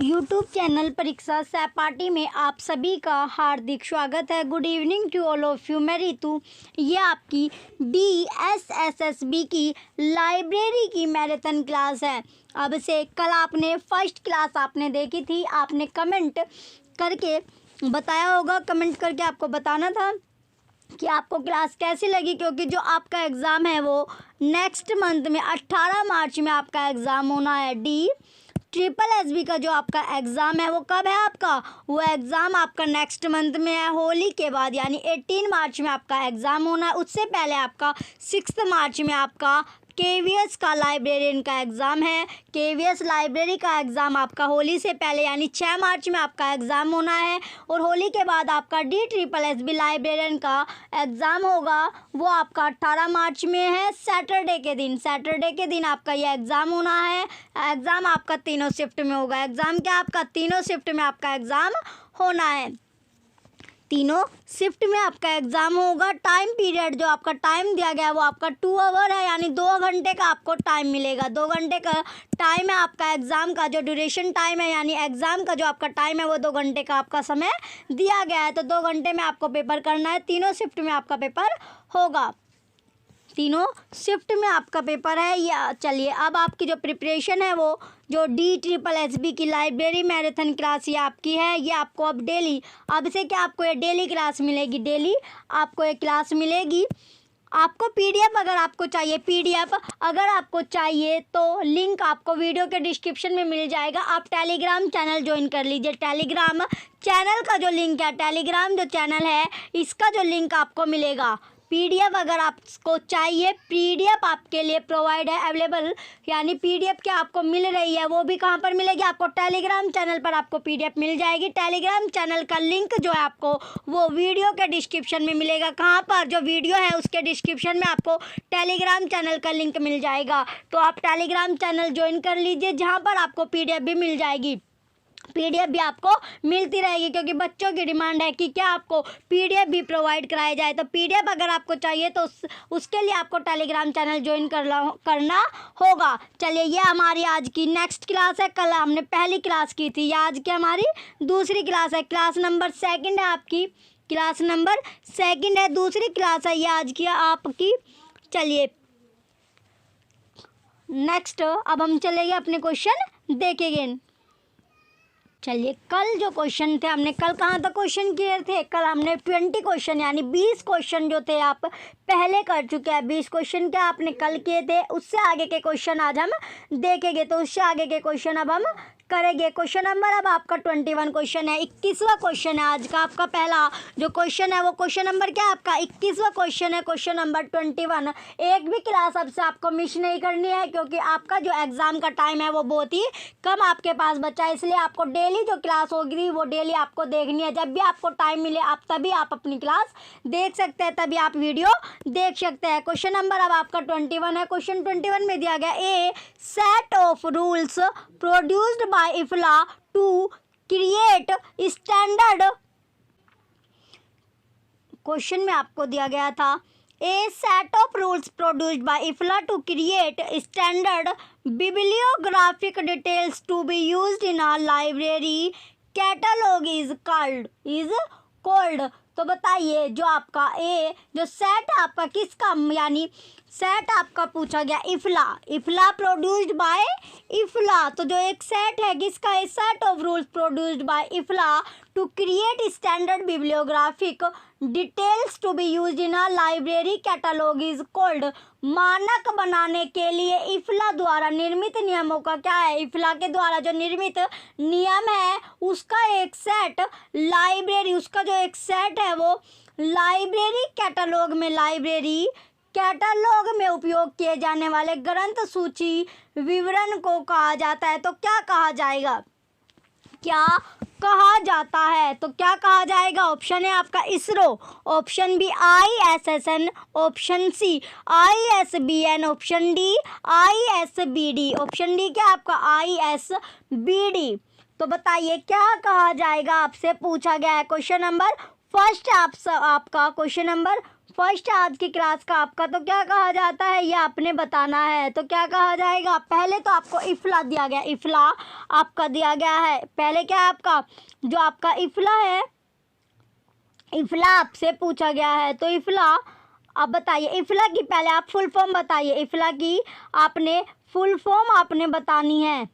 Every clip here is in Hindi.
यूट्यूब चैनल परीक्षा सहपाठी में आप सभी का हार्दिक स्वागत है। Good evening to all of you. मैं रितु। ये आपकी DSSSB की लाइब्रेरी की मैराथन क्लास है। अब से कल आपने फर्स्ट क्लास आपने देखी थी, आपने कमेंट करके बताया होगा, कमेंट करके आपको बताना था कि आपको क्लास कैसी लगी, क्योंकि जो आपका एग्ज़ाम है वो नेक्स्ट मंथ में 18 मार्च में आपका एग्ज़ाम होना है। SSSB का जो आपका एग्ज़ाम है वो कब है आपका, वो एग्ज़ाम आपका नेक्स्ट मंथ में है, होली के बाद यानी 18 मार्च में आपका एग्ज़ाम होना है। उससे पहले आपका 6 मार्च में आपका KVS का लाइब्रेरियन का एग्ज़ाम है। KVS लाइब्रेरी का एग्ज़ाम आपका होली से पहले यानी 6 मार्च में आपका एग्ज़ाम होना है। और होली के बाद आपका DSSSB लाइब्रेरियन का एग्ज़ाम होगा, वो आपका 18 मार्च में है, सैटरडे के दिन आपका ये एग्ज़ाम होना है। एग्ज़ाम आपका तीनों शिफ्ट में होगा। एग्ज़ाम क्या आपका तीनों शिफ्ट में आपका एग्ज़ाम होना है, तीनों शिफ्ट में आपका एग्ज़ाम होगा। टाइम पीरियड जो आपका टाइम दिया गया है वो आपका 2 आवर है, यानी 2 घंटे का आपको टाइम मिलेगा। 2 घंटे का टाइम है आपका एग्ज़ाम का, जो ड्यूरेशन टाइम है यानी एग्ज़ाम का जो आपका टाइम है वो 2 घंटे का आपका समय दिया गया है। तो 2 घंटे में आपको पेपर करना है, तीनों शिफ्ट में आपका पेपर होगा, तीनों शिफ्ट में आपका पेपर है। या चलिए अब आपकी जो प्रिपरेशन है वो जो DSSSB की लाइब्रेरी मैराथन क्लास ये आपकी है। ये आपको अब डेली, अब से क्या आपको ये डेली क्लास मिलेगी, डेली आपको ये क्लास मिलेगी। आपको PDF अगर आपको चाहिए, PDF अगर आपको चाहिए तो लिंक आपको वीडियो के डिस्क्रिप्शन में मिल जाएगा। आप टेलीग्राम चैनल ज्वाइन कर लीजिए। टेलीग्राम चैनल का जो लिंक है, टेलीग्राम जो चैनल है इसका जो लिंक आपको मिलेगा, PDF अगर आपको चाहिए, PDF आपके लिए प्रोवाइड है, अवेलेबल, यानी PDF क्या आपको मिल रही है, वो भी कहाँ पर मिलेगी आपको, टेलीग्राम चैनल पर आपको PDF मिल जाएगी। टेलीग्राम चैनल का लिंक जो है आपको वो वीडियो के डिस्क्रिप्शन में मिलेगा। कहाँ पर, जो वीडियो है उसके डिस्क्रिप्शन में आपको टेलीग्राम चैनल का लिंक मिल जाएगा। तो आप टेलीग्राम चैनल ज्वाइन कर लीजिए, जहाँ पर आपको PDF भी मिल जाएगी, PDF भी आपको मिलती रहेगी, क्योंकि बच्चों की डिमांड है कि क्या आपको PDF भी प्रोवाइड कराया जाए। तो PDF अगर आपको चाहिए तो उसके लिए आपको टेलीग्राम चैनल ज्वाइन करना होगा। चलिए ये हमारी आज की नेक्स्ट क्लास है। कल हमने पहली क्लास की थी, आज की हमारी दूसरी क्लास है। क्लास नंबर 2 है आपकी, क्लास नंबर 2 है, दूसरी क्लास है ये आज की आपकी। चलिए नेक्स्ट अब हम चलेंगे अपने क्वेश्चन देखेंगे। चलिए कल जो क्वेश्चन थे, हमने कल कहाँ तक क्वेश्चन किए थे, कल हमने 20 क्वेश्चन यानी 20 क्वेश्चन जो थे आप पहले कर चुके हैं। 20 क्वेश्चन क्या आपने कल किए थे, उससे आगे के क्वेश्चन आज हम देखेंगे। तो उससे आगे के क्वेश्चन अब हम करेंगे। क्वेश्चन नंबर अब आपका 21 क्वेश्चन है, 21वां क्वेश्चन है आज का आपका। पहला जो क्वेश्चन है वो क्वेश्चन नंबर क्या है आपका 21वां क्वेश्चन है, क्वेश्चन नंबर 21। एक भी क्लास अब से आपको मिस नहीं करनी है, क्योंकि आपका जो एग्ज़ाम का टाइम है वो बहुत ही कम आपके पास बचा है, इसलिए आपको डेली जो क्लास होगी वो डेली आपको देखनी है। जब भी आपको टाइम मिले आप तभी आप अपनी क्लास देख सकते हैं, तभी आप वीडियो देख सकते हैं। क्वेश्चन नंबर अब आपका 21 है। क्वेश्चन 21 में दिया गया, a set of rules produced by IFLA to create standard, question में आपको दिया गया था a set of rules produced by IFLA to create standard bibliographic details to be used in a library catalogue is called. तो बताइए जो आपका ए जो सेट आपका किसका, यानी सेट आपका पूछा गया IFLA प्रोड्यूस्ड बाय IFLA, तो जो एक सेट है किसका, a set of rules produced by IFLA to create standard bibliographic details to be used in a library catalogue is called. मानक बनाने के लिए IFLA द्वारा निर्मित नियमों का क्या है, IFLA के द्वारा जो निर्मित नियम है उसका एक सेट लाइब्रेरी, उसका जो एक सेट है वो लाइब्रेरी कैटलॉग में, लाइब्रेरी कैटलॉग में उपयोग किए जाने वाले ग्रंथ सूची विवरण को कहा जाता है। तो क्या कहा जाएगा, क्या कहा जाता है, तो क्या कहा जाएगा, ऑप्शन है आपका ISRO, option B ISSN, option C ISBN, option D ISBD, option D क्या आपका ISBD। तो बताइए क्या कहा जाएगा, आपसे पूछा गया है। क्वेश्चन नंबर फर्स्ट आपका क्वेश्चन नंबर फर्स्ट आज की क्लास का आपका तो क्या कहा जाता है ये आपने बताना है। तो क्या कहा जाएगा, पहले तो आपको इफला दिया गया, इफला आपका दिया गया है। पहले क्या है आपका, जो आपका इफला है, इफला आपसे पूछा गया है। तो इफला अब बताइए, इफला की पहले आप फुल फॉर्म बताइए। इफला की आपने फुल फॉर्म आपने बतानी है।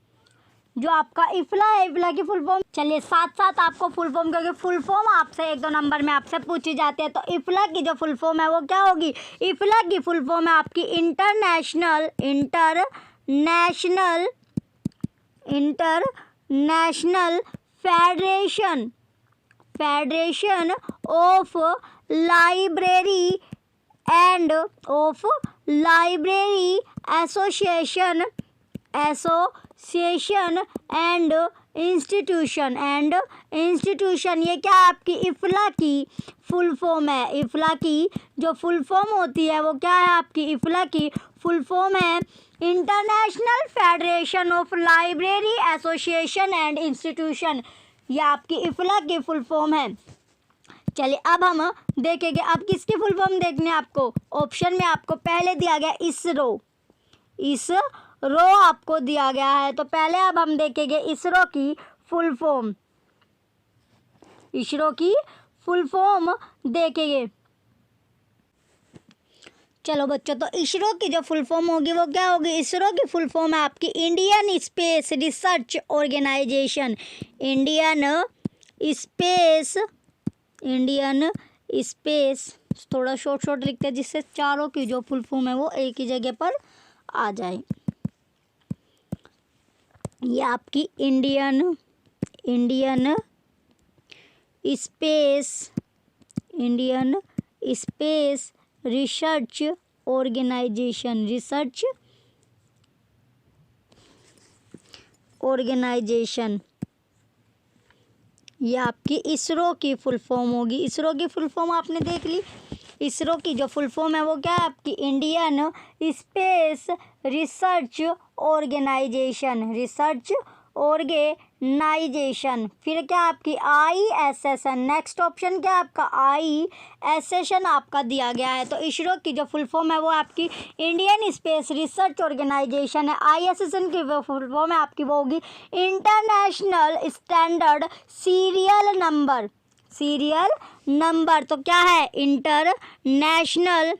जो आपका इफला है, इफला की फुल फॉर्म, चलिए साथ साथ आपको फुल फॉर्म, क्योंकि फुल फॉर्म आपसे 1-2 नंबर में आपसे पूछी जाती है। तो इफला की जो फुल फॉर्म है वो क्या होगी, इफला की फुल फॉर्म है आपकी international federation of library association and institution. ये क्या आपकी इफला की फुल फॉर्म है। इफला की जो फुल फॉर्म होती है वो क्या है आपकी, इफला की फुल फॉर्म है international federation of library association and institution. ये आपकी इफला की फुल फॉर्म है। चलिए अब हम देखेंगे, अब किसकी फुल फॉर्म देखने आपको। ऑप्शन में आपको पहले दिया गया इसरो आपको दिया गया है। तो पहले अब हम देखेंगे इसरो की फुल फॉर्म, इसरो की फुल फॉर्म देखेंगे। चलो बच्चों, तो इसरो की जो फुल फॉर्म होगी वो क्या होगी, इसरो की फुल फॉर्म है आपकी Indian space research organisation. Indian space थोड़ा शॉर्ट लिखते हैं जिससे चारों की जो फुल फॉर्म है वो एक ही जगह पर आ जाए। ये आपकी इंडियन स्पेस रिसर्च ऑर्गेनाइजेशन ये आपकी इसरो की फुल फॉर्म होगी। इसरो की फुल फॉर्म आपने देख ली। इसरो की जो फुल फॉर्म है वो क्या है आपकी इंडियन स्पेस रिसर्च ऑर्गेनाइजेशन। फिर क्या आपकी ISSN, नेक्स्ट ऑप्शन क्या आपका ISSN आपका दिया गया है। तो इसरो की जो फुल फॉर्म है वो आपकी इंडियन स्पेस रिसर्च ऑर्गेनाइजेशन है। ISSN की वो फुल फॉर्म है आपकी वो होगी इंटरनेशनल स्टैंडर्ड सीरियल नंबर। तो क्या है, इंटरनेशनल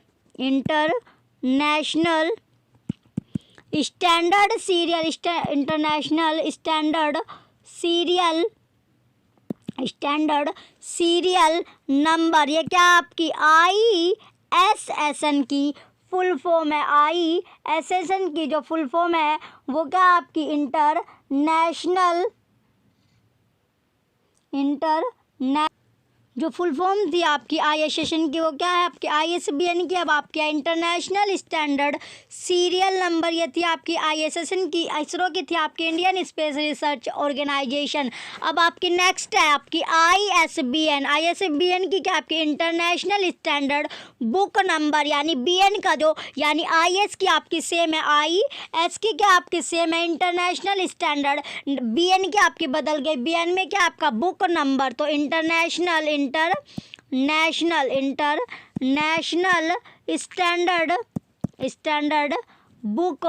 सीरियल नंबर। ये क्या आपकी ISSN की फुल फॉर्म है। ISSN की जो फुल फॉर्म है वो क्या आपकी इंटरनेशनल जो फुल फॉर्म थी आपकी ISSN की वो क्या है आपकी ISBN की। अब आपकी इंटरनेशनल स्टैंडर्ड सीरियल नंबर, ये थी आपकी ISSN की। इसरो की थी आपकी इंडियन स्पेस रिसर्च ऑर्गेनाइजेशन। अब आपकी नेक्स्ट है आपकी ISBN की क्या आपकी इंटरनेशनल स्टैंडर्ड बुक नंबर, यानी BN का जो, यानी IS की आपकी सेम है, IS की क्या आपकी सेम है इंटरनेशनल स्टैंडर्ड, BN की आपकी बदल गई, BN में क्या आपका बुक नंबर। तो इंटरनेशनल स्टैंडर्ड बुक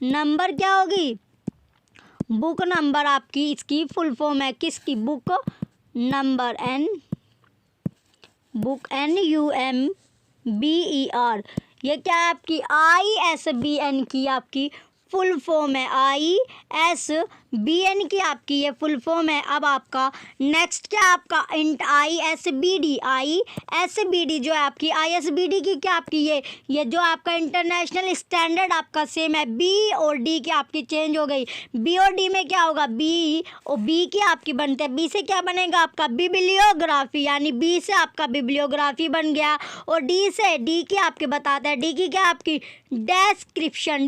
नंबर क्या होगी, बुक नंबर आपकी इसकी फुल फॉर्म है किसकी, बुक नंबर NUMBER। ये क्या है आपकी ISBN की आपकी फुल फॉर्म है, ISBN की आपकी ये फुल फॉर्म है। अब आपका नेक्स्ट क्या आपका ISBD जो है आपकी ISBD की क्या आपकी ये जो आपका इंटरनेशनल स्टैंडर्ड आपका सेम है। B और D की आपकी चेंज हो गई, B और D में क्या होगा, B और B की आपकी बनते हैं, B से क्या बनेगा आपका बिब्लियोग्राफी, यानी B से आपका बिब्लियोग्राफी बन गया, और D से D की आपके बताते हैं, D की क्या आपकी डिस्क्रिप्शन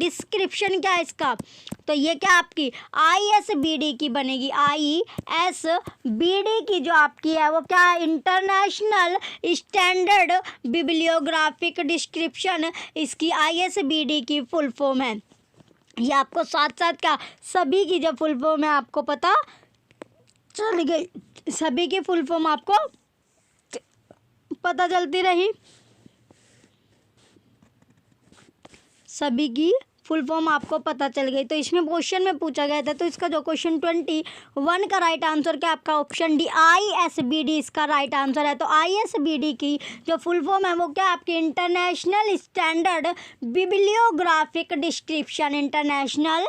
क्या है इसका। तो ये क्या आपकी ISBD की बनेगी, ISBD की जो आपकी है वो क्या है इंटरनेशनल स्टैंडर्ड बिब्लियोग्राफिक डिस्क्रिप्शन, इसकी ISBD की फुल फॉर्म है। ये आपको साथ साथ क्या सभी की जो फुल फॉर्म है आपको पता चल गई, सभी की फुल फॉर्म आपको पता चलती रही। सभी की फुल फॉर्म आपको पता चल गई। तो इसमें क्वेश्चन में पूछा गया था, तो इसका जो क्वेश्चन 21 का राइट आंसर क्या आपका ऑप्शन डी ISBD इसका राइट आंसर है। तो ISBD की जो फुल फॉर्म है वो क्या आपकी international standard bibliographic description, international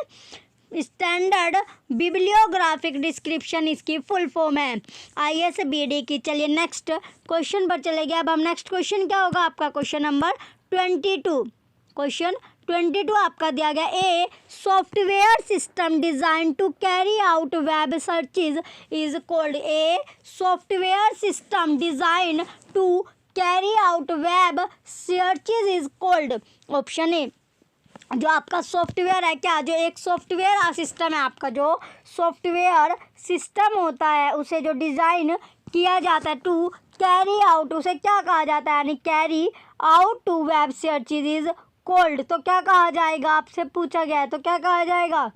standard bibliographic description इसकी फुल फॉर्म है ISBD की। चलिए नेक्स्ट क्वेश्चन पर चले गए। अब हम नेक्स्ट क्वेश्चन क्या होगा आपका क्वेश्चन नंबर 22। क्वेश्चन 22 आपका दिया गया, a software system design to carry out web searches is called. A software system design to carry out web searches is called. Option A, जो आपका सॉफ्टवेयर है क्या, जो एक सॉफ्टवेयर सिस्टम है आपका, जो सॉफ्टवेयर सिस्टम होता है उसे जो डिज़ाइन किया जाता है टू कैरी आउट, उसे क्या कहा जाता है, यानी carry out to web searches is called. तो क्या कहा जाएगा, आपसे पूछा गया है तो क्या कहा जाएगा।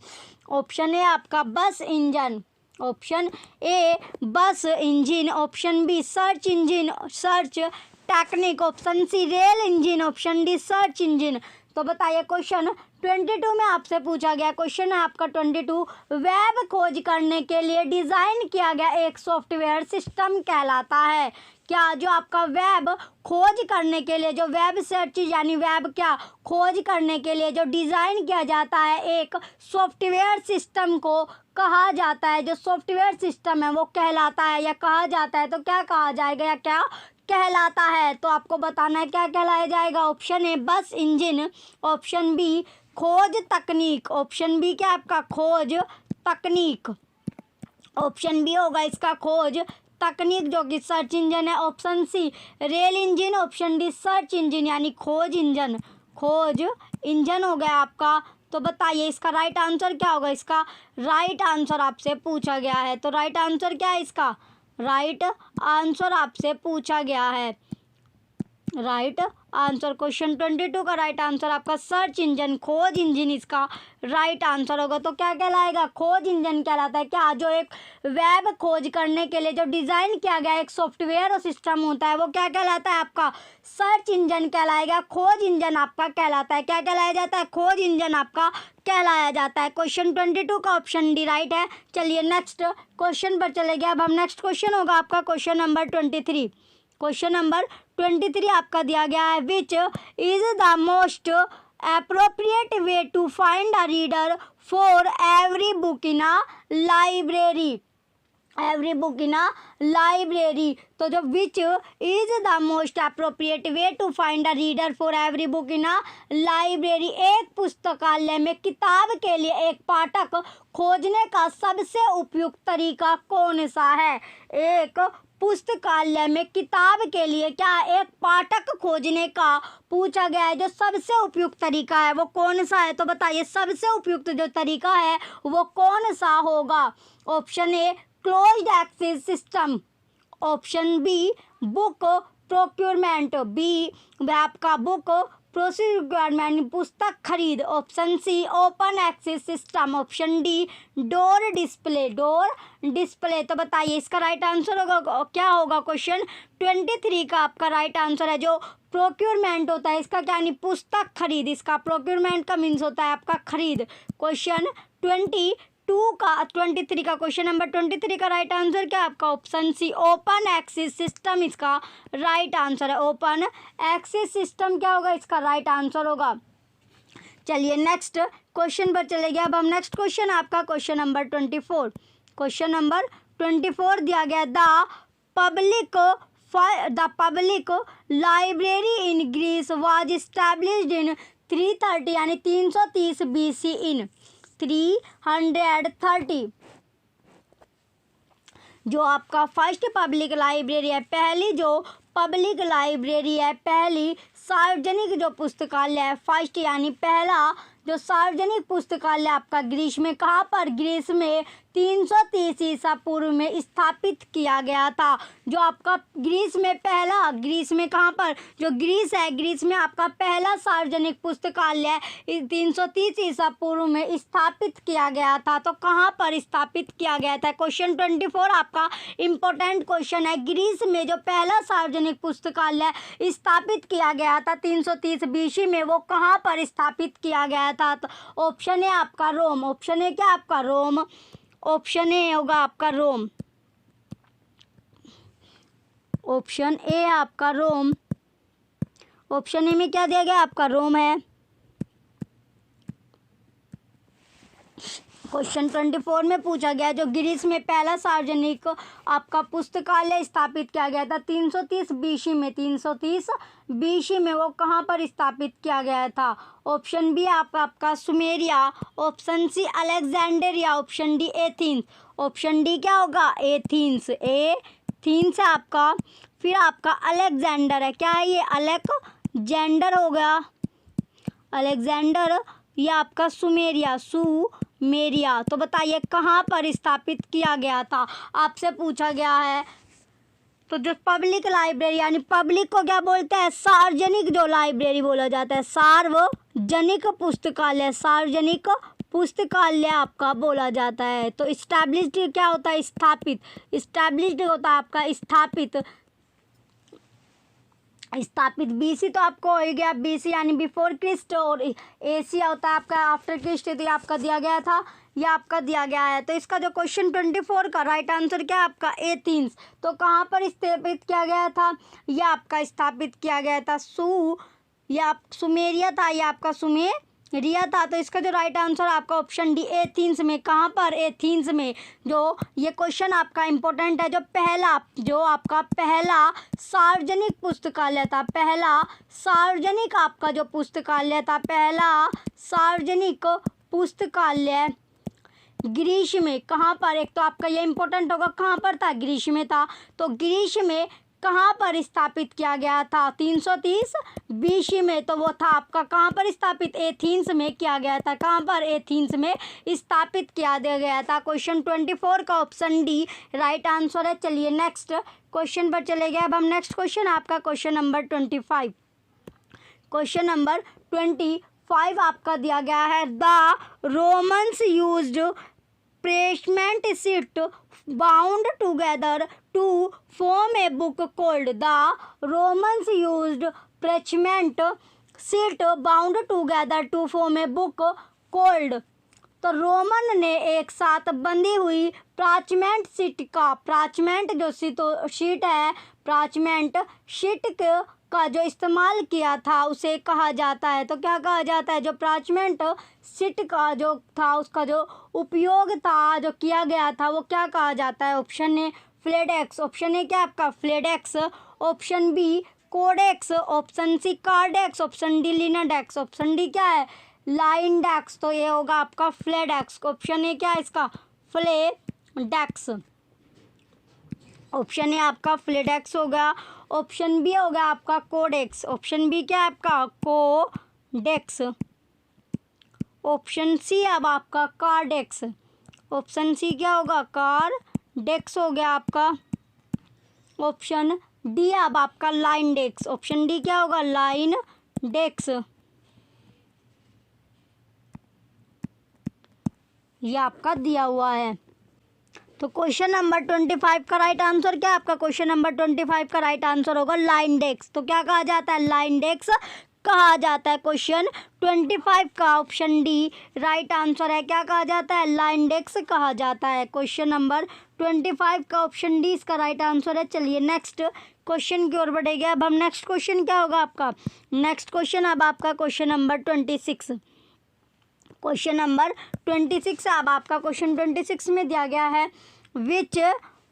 ऑप्शन ए आपका बस engine, option A bus engine, option B search engine, search technique, option C rail engine, option D search engine. तो बताइए क्वेश्चन 22 में आपसे पूछा गया क्वेश्चन है आपका 22, वेब खोज करने के लिए डिज़ाइन किया गया एक सॉफ्टवेयर सिस्टम कहलाता है क्या। जो आपका वेब खोज करने के लिए, जो वेब सर्च यानी वेब क्या खोज करने के लिए जो डिज़ाइन किया जाता है एक सॉफ्टवेयर सिस्टम को कहा जाता है, जो सॉफ्टवेयर सिस्टम है वो कहलाता है या कहा जाता है, तो क्या कहा जाएगा या क्या कहलाता है। तो आपको बताना है क्या कहलाया जाएगा। Option A bus engine, option B खोज तकनीक, ऑप्शन बी क्या आपका खोज तकनीक, ऑप्शन बी होगा इसका खोज तकनीक जो कि सर्च इंजन है, option C rail engine, option D search engine यानी खोज इंजन, खोज इंजन हो गया आपका। तो बताइए इसका राइट आंसर क्या होगा। इसका राइट आंसर आपसे पूछा गया है, तो राइट आंसर क्या है इसका, राइट आंसर आपसे पूछा गया है। राइट आंसर क्वेश्चन 22 का राइट आंसर आपका सर्च इंजन, खोज इंजन इसका राइट आंसर होगा। तो क्या कहलाएगा, खोज इंजन कहलाता है क्या, जो एक वेब खोज करने के लिए जो डिज़ाइन किया गया एक सॉफ्टवेयर और सिस्टम होता है वो क्या कहलाता है आपका सर्च इंजन कहलाएगा। खोज इंजन आपका कहलाता है, क्या कहलाया जाता है, खोज इंजन आपका कहलाया जाता है। क्वेश्चन 22 का ऑप्शन डी राइट है। चलिए नेक्स्ट क्वेश्चन पर चले गए। अब हम नेक्स्ट क्वेश्चन होगा आपका क्वेश्चन नंबर 23। क्वेश्चन नंबर 23 आपका दिया गया है, which is the most appropriate way to find a reader for every book in a library, every book in a library. तो जो which is the most appropriate way to find a reader for every book in a library, एक पुस्तकालय में किताब के लिए एक पाठक खोजने का सबसे उपयुक्त तरीका कौन सा है। एक पुस्तकालय में किताब के लिए क्या एक पाठक खोजने का पूछा गया है, जो सबसे उपयुक्त तरीका है वो कौन सा है। तो बताइए सबसे उपयुक्त जो तरीका है वो कौन सा होगा। Option A closed access system, option B book procurement, B आपका बुक प्रोक्योरमेंट पुस्तक खरीद, option C open access system, option D door display, door display. तो बताइए इसका राइट आंसर होगा क्या होगा। क्वेश्चन 23 का आपका राइट आंसर है जो प्रोक्योरमेंट होता है इसका क्या नहीं पुस्तक खरीद, इसका प्रोक्योरमेंट का मीन्स होता है आपका खरीद। क्वेश्चन 23 का क्वेश्चन नंबर 23 का राइट आंसर क्या आपका option C open access system इसका राइट आंसर है। ओपन एक्सेस सिस्टम क्या होगा इसका राइट आंसर होगा। चलिए नेक्स्ट क्वेश्चन पर चले गए। अब हम नेक्स्ट क्वेश्चन आपका क्वेश्चन नंबर 24, क्वेश्चन नंबर 24 दिया गया, the public library in Greece was established in 330 यानी 330 BC इन 330। जो आपका फर्स्ट पब्लिक लाइब्रेरी है, पहली जो पब्लिक लाइब्रेरी है, पहली सार्वजनिक जो पुस्तकालय है, फर्स्ट यानी पहला जो सार्वजनिक पुस्तकालय आपका ग्रीस में कहाँ पर, ग्रीस में 330 ईसा पूर्व में स्थापित किया गया था। जो आपका ग्रीस में पहला, ग्रीस में कहाँ पर, जो ग्रीस है, ग्रीस में आपका पहला सार्वजनिक पुस्तकालय 330 ईसा पूर्व में स्थापित किया गया था। तो कहाँ पर स्थापित किया गया था? क्वेश्चन 24 आपका इम्पोर्टेंट क्वेश्चन है। ग्रीस में जो पहला सार्वजनिक पुस्तकालय स्थापित किया गया था 330 बीसी में, वो कहाँ पर स्थापित किया गया था? तो ऑप्शन है आपका रोम। ऑप्शन है क्या आपका? रोम। ऑप्शन ए होगा आपका रोम। ऑप्शन ए आपका रोम। ऑप्शन ए में क्या दिया गया? आपका रोम है। क्वेश्चन 24 में पूछा गया जो ग्रीस में पहला सार्वजनिक आपका पुस्तकालय स्थापित किया गया था 330 बीसी में, 330 बीसी में, वो कहाँ पर स्थापित किया गया था? ऑप्शन बी आपका Sumeria, option C Alexandria, option D Athens. Option D क्या होगा? एथेंस। एथेंस है आपका। फिर आपका अलेक्जेंडर है, क्या है ये? अलेक्जेंडर हो गया, अलेक्जेंडर। ये आपका सुमेरिया, सुमेरिया। तो बताइए कहाँ पर स्थापित किया गया था? आपसे पूछा गया है। तो जो पब्लिक लाइब्रेरी, यानी पब्लिक को क्या बोलते हैं? सार्वजनिक जो लाइब्रेरी बोला जाता है, सार्वजनिक पुस्तकालय, सार्वजनिक पुस्तकालय आपका बोला जाता है। तो इस्टेब्लिश्ड क्या होता है? स्थापित। इस्टेब्लिश्ड होता है आपका स्थापित। स्थापित बीसी तो आपको हो गया, बीसी यानी बिफोर क्रिस्ट, और एशिया होता है आपका आफ्टर क्रिस्ट। तो ये आपका दिया गया था, ये आपका दिया गया है। तो इसका जो क्वेश्चन 24 का राइट आंसर क्या है आपका? एथेंस। तो कहाँ पर स्थापित किया गया था? ये आपका स्थापित किया गया था या सुमेरिया था, या आपका सुमेरिया था। तो इसका जो राइट आंसर आपका ऑप्शन डी एथेंस में। कहाँ पर? एथेंस में। जो ये क्वेश्चन आपका इम्पोर्टेंट है, जो आपका पहला सार्वजनिक पुस्तकालय था, पहला सार्वजनिक आपका जो पुस्तकालय था, पहला सार्वजनिक पुस्तकालय ग्रीस में कहाँ पर? एक तो आपका ये इम्पोर्टेंट होगा, कहाँ पर था? ग्रीस में था। तो ग्रीस में कहाँ पर स्थापित किया गया था? 330 बीसी में। तो वो था आपका कहाँ पर स्थापित? एथेंस में किया गया था। कहाँ पर? एथेंस में स्थापित किया गया था। क्वेश्चन 24 का ऑप्शन डी राइट आंसर है। चलिए नेक्स्ट क्वेश्चन पर चले गए। अब हम नेक्स्ट क्वेश्चन आपका क्वेश्चन नंबर 25, क्वेश्चन नंबर 25 आपका दिया गया है। The Romans used parchment sheet bound together to form a book called the Romans used parchment sheet bound together to form a book called। तो रोमन ने एक साथ बंधी हुई प्राचमेंट शीट का, प्राचमेंट जो शीट है, प्राचमेंट शीट का जो इस्तेमाल किया था उसे कहा जाता है। तो क्या कहा जाता है? जो प्राचमेंट शीट का जो था, उसका जो उपयोग था, जो किया गया था, वो क्या कहा जाता है? Option A फ्लेडेक्स। ऑप्शन ए क्या आपका? Fladex. Option B codex. Option C Kardex. Option D Linedex. Option D क्या है? लाइनडेक्स। तो ये होगा आपका फ्लेडेक्स। ऑप्शन ए क्या है इसका? फ्लेडेक्स। ऑप्शन ए आपका फ्लेडेक्स होगा। ऑप्शन बी होगा आपका कोडेक्स। ऑप्शन बी क्या है आपका? कोडेक्स। ऑप्शन सी अब आपका कार्डेक्स। ऑप्शन सी क्या होगा? कार्डेक्स हो गया आपका। ऑप्शन डी अब आपका लाइनडेक्स। ऑप्शन डी क्या होगा? लाइनडेक्स। ये आपका दिया हुआ है। तो क्वेश्चन नंबर 25 का राइट आंसर क्या है आपका? क्वेश्चन नंबर 25 का राइट आंसर होगा लाइनडेक्स। तो क्या कहा जाता है? लाइनडेक्स कहा जाता है। क्वेश्चन 25 का ऑप्शन डी राइट आंसर है। क्या कहा जाता है? लाइनडेक्स कहा जाता है। क्वेश्चन नंबर 25 का ऑप्शन डी इसका राइट आंसर है। चलिए नेक्स्ट क्वेश्चन की ओर बढ़ेंगे। अब हम नेक्स्ट क्वेश्चन क्या होगा आपका? नेक्स्ट क्वेश्चन अब आपका क्वेश्चन नंबर 26, क्वेश्चन नंबर 26 अब आपका क्वेश्चन 26 में दिया गया है। Which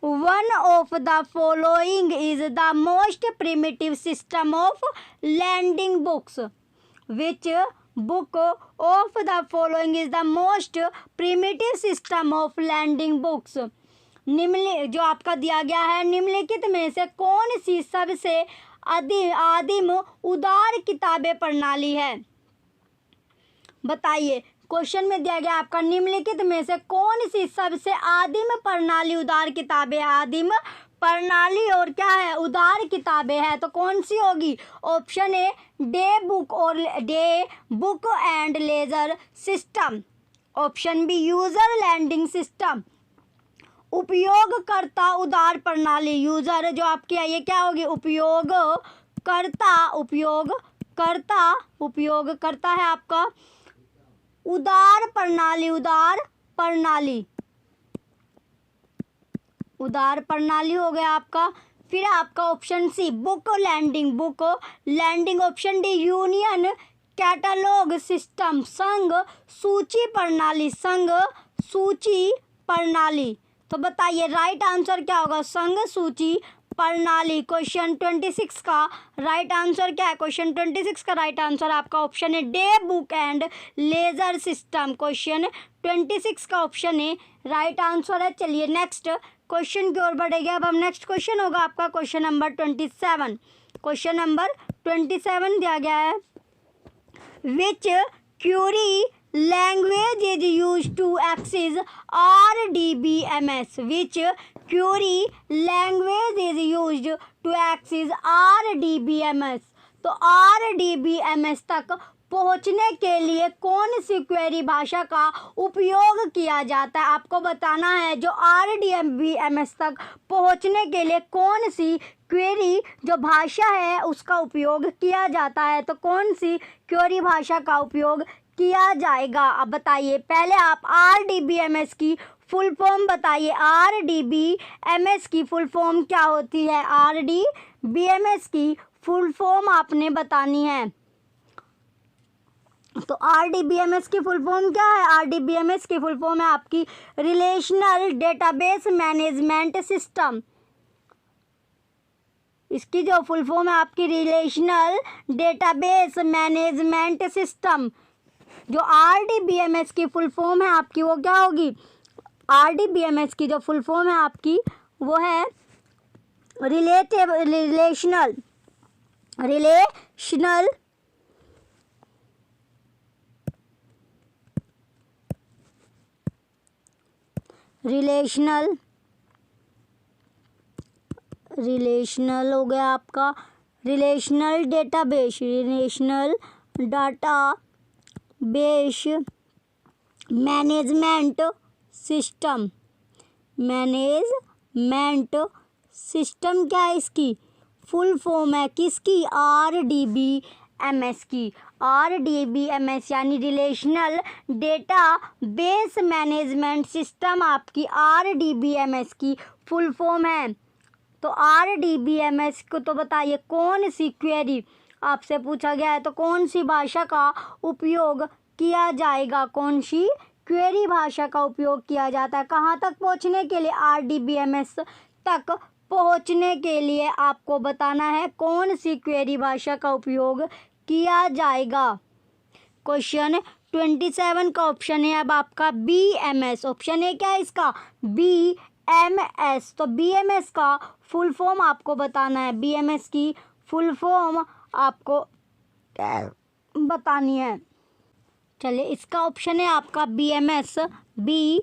one of the following is the most primitive system of lending books? Which book of the following is the most primitive system of lending books? जो आपका दिया गया है, निम्नलिखित में से कौन सी सबसे आदिम उदार किताबें प्रणाली है? बताइए क्वेश्चन में दिया गया आपका निम्नलिखित में से कौन सी सबसे आदिम प्रणाली उदार किताबें, आदिम प्रणाली और क्या है उदार किताबें है, तो कौन सी होगी? ऑप्शन ए डे बुक और day book and ledger system, option B user lending system. उपयोगकर्ता उदार प्रणाली, यूजर जो आपकी है ये क्या होगी? उपयोगकर्ता है आपका उदार प्रणाली, उदार प्रणाली हो गया आपका। फिर आपका option C book lending, option D union catalogue system, संघ सूची प्रणाली। तो बताइए राइट आंसर क्या होगा? संघ सूची प्रणाली। क्वेश्चन 26 का राइट आंसर क्या है? क्वेश्चन 26 का राइट आंसर आपका ऑप्शन है day book and ledger system. Question 26 का ऑप्शन है राइट आंसर है। चलिए नेक्स्ट क्वेश्चन की ओर बढ़ेगा। अब हम नेक्स्ट क्वेश्चन होगा आपका क्वेश्चन नंबर 27। क्वेश्चन नंबर 27 दिया गया है, which query language is used to access RDBMS, which query language is used to access RDBMS। तो RDBMS तक पहुंचने के लिए कौन सी क्वेरी भाषा का उपयोग किया जाता है? आपको बताना है जो RDBMS तक पहुंचने के लिए कौन सी क्वेरी जो भाषा है उसका उपयोग किया जाता है, तो कौन सी क्वेरी भाषा का उपयोग किया जाएगा? अब बताइए पहले आप RDBMS की फुल फॉर्म बताइए। RDBMS की फुल फॉर्म क्या होती है? RDBMS की फुल फॉर्म आपने बतानी है। तो RDBMS की फुल फॉर्म क्या है? RDBMS की फुल फॉर्म है आपकी रिलेशनल डेटाबेस मैनेजमेंट सिस्टम। इसकी जो फुल फॉर्म है आपकी रिलेशनल डेटाबेस मैनेजमेंट सिस्टम। जो RDBMS की फुल फॉर्म है आपकी वो क्या होगी? RDBMS की जो फुल फॉर्म है आपकी वो है रिलेशनल हो गया आपका रिलेशनल डेटाबेस मैनेजमेंट सिस्टम क्या है? इसकी फुल फॉर्म है किसकी? RDBMS की। RDBMS यानी relational data base management system आपकी RDBMS की फुल फॉर्म है। तो RDBMS को तो बताइए कौन सी क्वेरी आपसे पूछा गया है, तो कौन सी भाषा का उपयोग किया जाएगा? कौन सी क्वेरी भाषा का उपयोग किया जाता है? कहाँ तक पहुँचने के लिए? RDBMS तक पहुँचने के लिए आपको बताना है कौन सी क्वेरी भाषा का उपयोग किया जाएगा। क्वेश्चन 27 का ऑप्शन है अब आपका BMS। ऑप्शन है क्या है इसका? BMS। तो BMS का फुल फॉर्म आपको बताना है। BMS की फुल फॉर्म आपको बतानी है। चलिए इसका ऑप्शन है आपका BMS। बी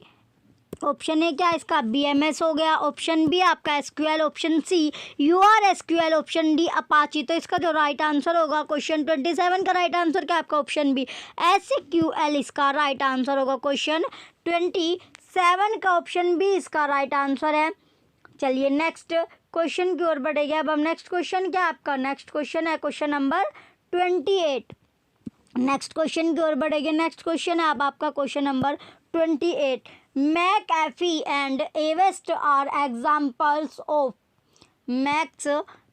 ऑप्शन है क्या इसका? BMS हो गया। ऑप्शन बी आपका SQL, option C URSQL, option D Apache. तो इसका जो राइट आंसर होगा क्वेश्चन 27 का राइट आंसर क्या आपका? ऑप्शन बी SQL इसका राइट आंसर होगा। क्वेश्चन 27 का ऑप्शन बी इसका राइट आंसर है। चलिए नेक्स्ट क्वेश्चन की ओर बढ़ेंगे। अब हम नेक्स्ट क्वेश्चन क्या आपका? नेक्स्ट क्वेश्चन है क्वेश्चन नंबर 28। नेक्स्ट क्वेश्चन की ओर बढ़ेंगे। नेक्स्ट क्वेश्चन है अब आपका question number 28। McAfee and Avast are examples of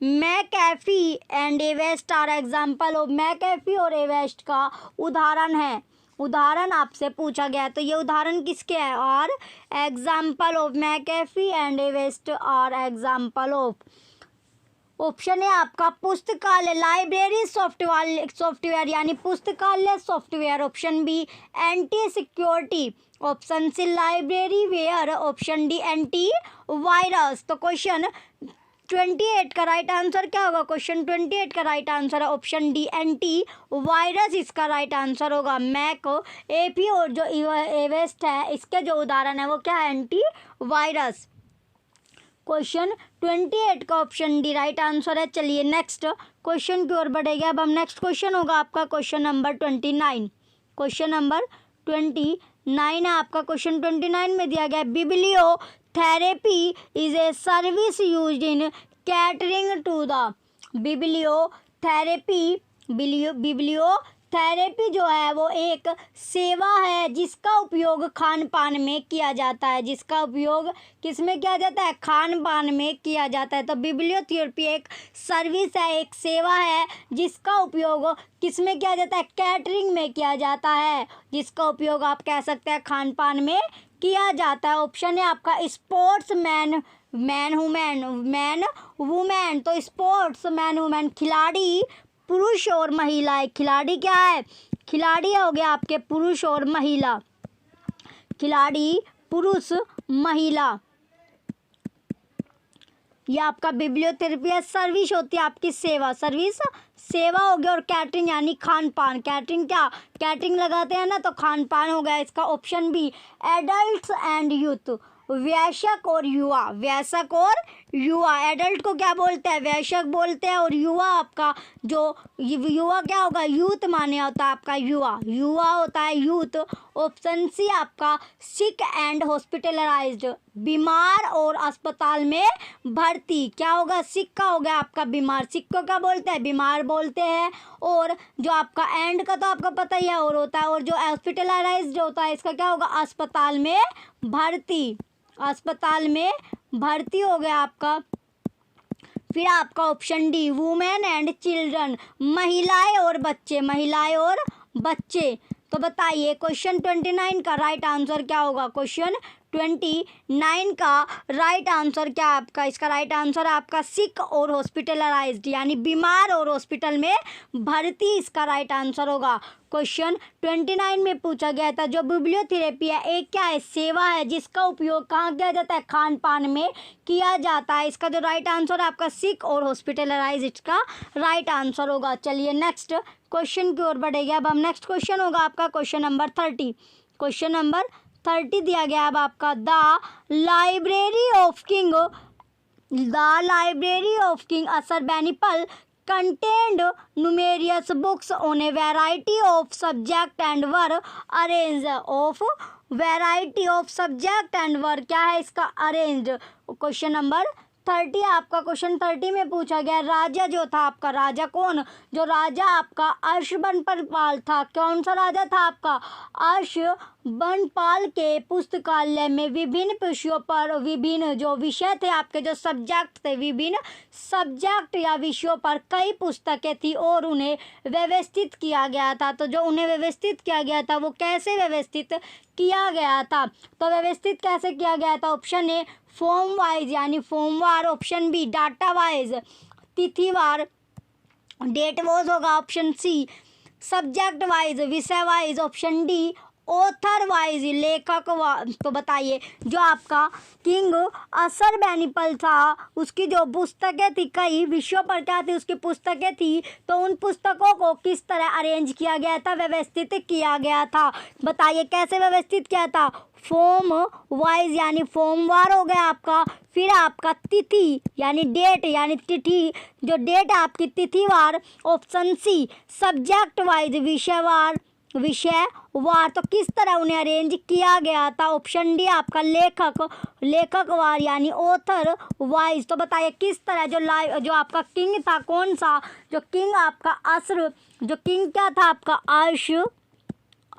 McAfee and Avast are example of McAfee और Avast का उदाहरण है। उदाहरण आपसे पूछा गया तो ये उदाहरण किसके हैं? और example of McAfee and Avast are example of. Option है आपका पुस्तकालय लाइब्रेरी सॉफ्टवेयर यानी पुस्तकालय सॉफ्टवेयर। Option B anti security, option C library ware, option D anti virus. तो क्वेश्चन 28 का राइट आंसर क्या होगा? क्वेश्चन 28 का राइट आंसर है ऑप्शन डी एंटी वायरस, इसका राइट आंसर होगा। मैक, एपी और जो एवेस्ट है इसके जो उदाहरण है वो क्या है? Anti virus. क्वेश्चन 28 का ऑप्शन डी राइट आंसर है। चलिए नेक्स्ट क्वेश्चन की ओर बढ़ेगा। अब हम नेक्स्ट क्वेश्चन होगा आपका क्वेश्चन नंबर 29। क्वेश्चन नंबर 29 है आपका। क्वेश्चन 29 में दिया गया है bibliotherapy is a service used in catering to the. Bibliotherapy जो है वो एक सेवा है जिसका उपयोग खान पान में किया जाता है। जिसका उपयोग किस में किया जाता है? खान पान में किया जाता है। तो बिब्लियोथेरेपी एक सर्विस है, एक सेवा है जिसका उपयोग किस में किया जाता है? कैटरिंग में किया जाता है। जिसका उपयोग आप कह सकते हैं खान पान में किया जाता है। ऑप्शन है आपका स्पोर्ट्स मैन वुमेन। तो स्पोर्ट्स मैन वुमेन खिलाड़ी पुरुष और महिला। खिलाड़ी क्या है? खिलाड़ी हो गया आपके पुरुष और महिला। खिलाड़ी पुरुष महिला। ये आपका बिब्लियोथेरेपी है, सर्विस होती है आपकी सेवा। सर्विस सेवा हो गया। और कैटरिंग यानी खान पान। कैटरिंग क्या? कैटरिंग लगाते हैं ना, तो खान पान हो गया। इसका option B adults and youth, वयस्क और युवा। वयस्क और युवा। एडल्ट को क्या बोलते हैं? वयस्क बोलते हैं। और युवा आपका जो युवा क्या होगा? यूथ माने होता है आपका युवा। युवा होता है यूथ। ऑप्शन सी आपका सिक एंड हॉस्पिटलाइज्ड, बीमार और अस्पताल में भर्ती। क्या होगा? सिक का हो गया आपका बीमार। सिक को क्या बोलते हैं? बीमार बोलते हैं। और जो आपका एंड का तो आपको पता ही है और होता है। और जो हॉस्पिटलाइज्ड होता है इसका क्या होगा? अस्पताल में भर्ती। अस्पताल में भर्ती हो गया आपका। फिर आपका option D women and children, महिलाएं और बच्चे। महिलाएं और बच्चे। तो बताइए क्वेश्चन 29 का राइट आंसर क्या होगा? क्वेश्चन 29 का राइट आंसर क्या है आपका? इसका राइट आंसर है आपका सिक और हॉस्पिटलाइज्ड, यानी बीमार और हॉस्पिटल में भर्ती, इसका राइट आंसर होगा। क्वेश्चन 29 में पूछा गया था जो बिब्लियोथेरेपी है एक क्या है? सेवा है जिसका उपयोग कहाँ किया जाता है? खान पान में किया जाता है। इसका जो राइट आंसर है आपका सिक और हॉस्पिटलाइज्ड, इसका राइट आंसर होगा। चलिए नेक्स्ट क्वेश्चन की ओर बढ़ेगा। अब हम नेक्स्ट क्वेश्चन होगा आपका क्वेश्चन नंबर 30। क्वेश्चन नंबर 30 दिया गया अब आपका the library of king Ashurbanipal contained numerous books on a variety of subject and were arranged of variety of subject and were क्या है इसका? arranged। क्वेश्चन नंबर 30 आपका। क्वेश्चन 30 में पूछा गया राजा जो था आपका, राजा कौन? जो राजा आपका अश्वबनपाल था। कौन सा राजा था आपका? अश्वबनपाल के पुस्तकालय में विभिन्न विषयों पर विभिन्न जो विषय थे आपके, जो सब्जेक्ट थे, विभिन्न सब्जेक्ट या विषयों पर कई पुस्तकें थी और उन्हें व्यवस्थित किया गया था। तो जो उन्हें व्यवस्थित किया गया था वो कैसे व्यवस्थित किया गया था? तो व्यवस्थित कैसे किया गया था? ऑप्शन ए फॉर्म वाइज यानी फॉर्मवार। ऑप्शन बी डाटा वाइज, तिथिवार, डेट वाइज होगा। ऑप्शन सी सब्जेक्ट वाइज, विषय wise. Option D author wise, लेखक वाइज। तो बताइए जो आपका किंग असरबैनिपल था उसकी जो पुस्तकें थी, कई विषयों पर क्या थी उसकी पुस्तकें थी, तो उन पुस्तकों को किस तरह अरेंज किया गया था? व्यवस्थित किया गया था। बताइए कैसे व्यवस्थित किया था? फॉर्म वाइज यानी फॉर्मवार हो गया आपका। फिर आपका तिथि यानी डेट यानी तिथि, जो डेट आपकी तिथिवार। ऑप्शन सी सब्जेक्ट वाइज, विषयवार। तो किस तरह उन्हें अरेंज किया गया था? ऑप्शन डी आपका लेखकवार यानी ऑथर वाइज। तो बताइए किस तरह जो आपका किंग था, कौन सा? जो किंग आपका जो किंग क्या था आपका?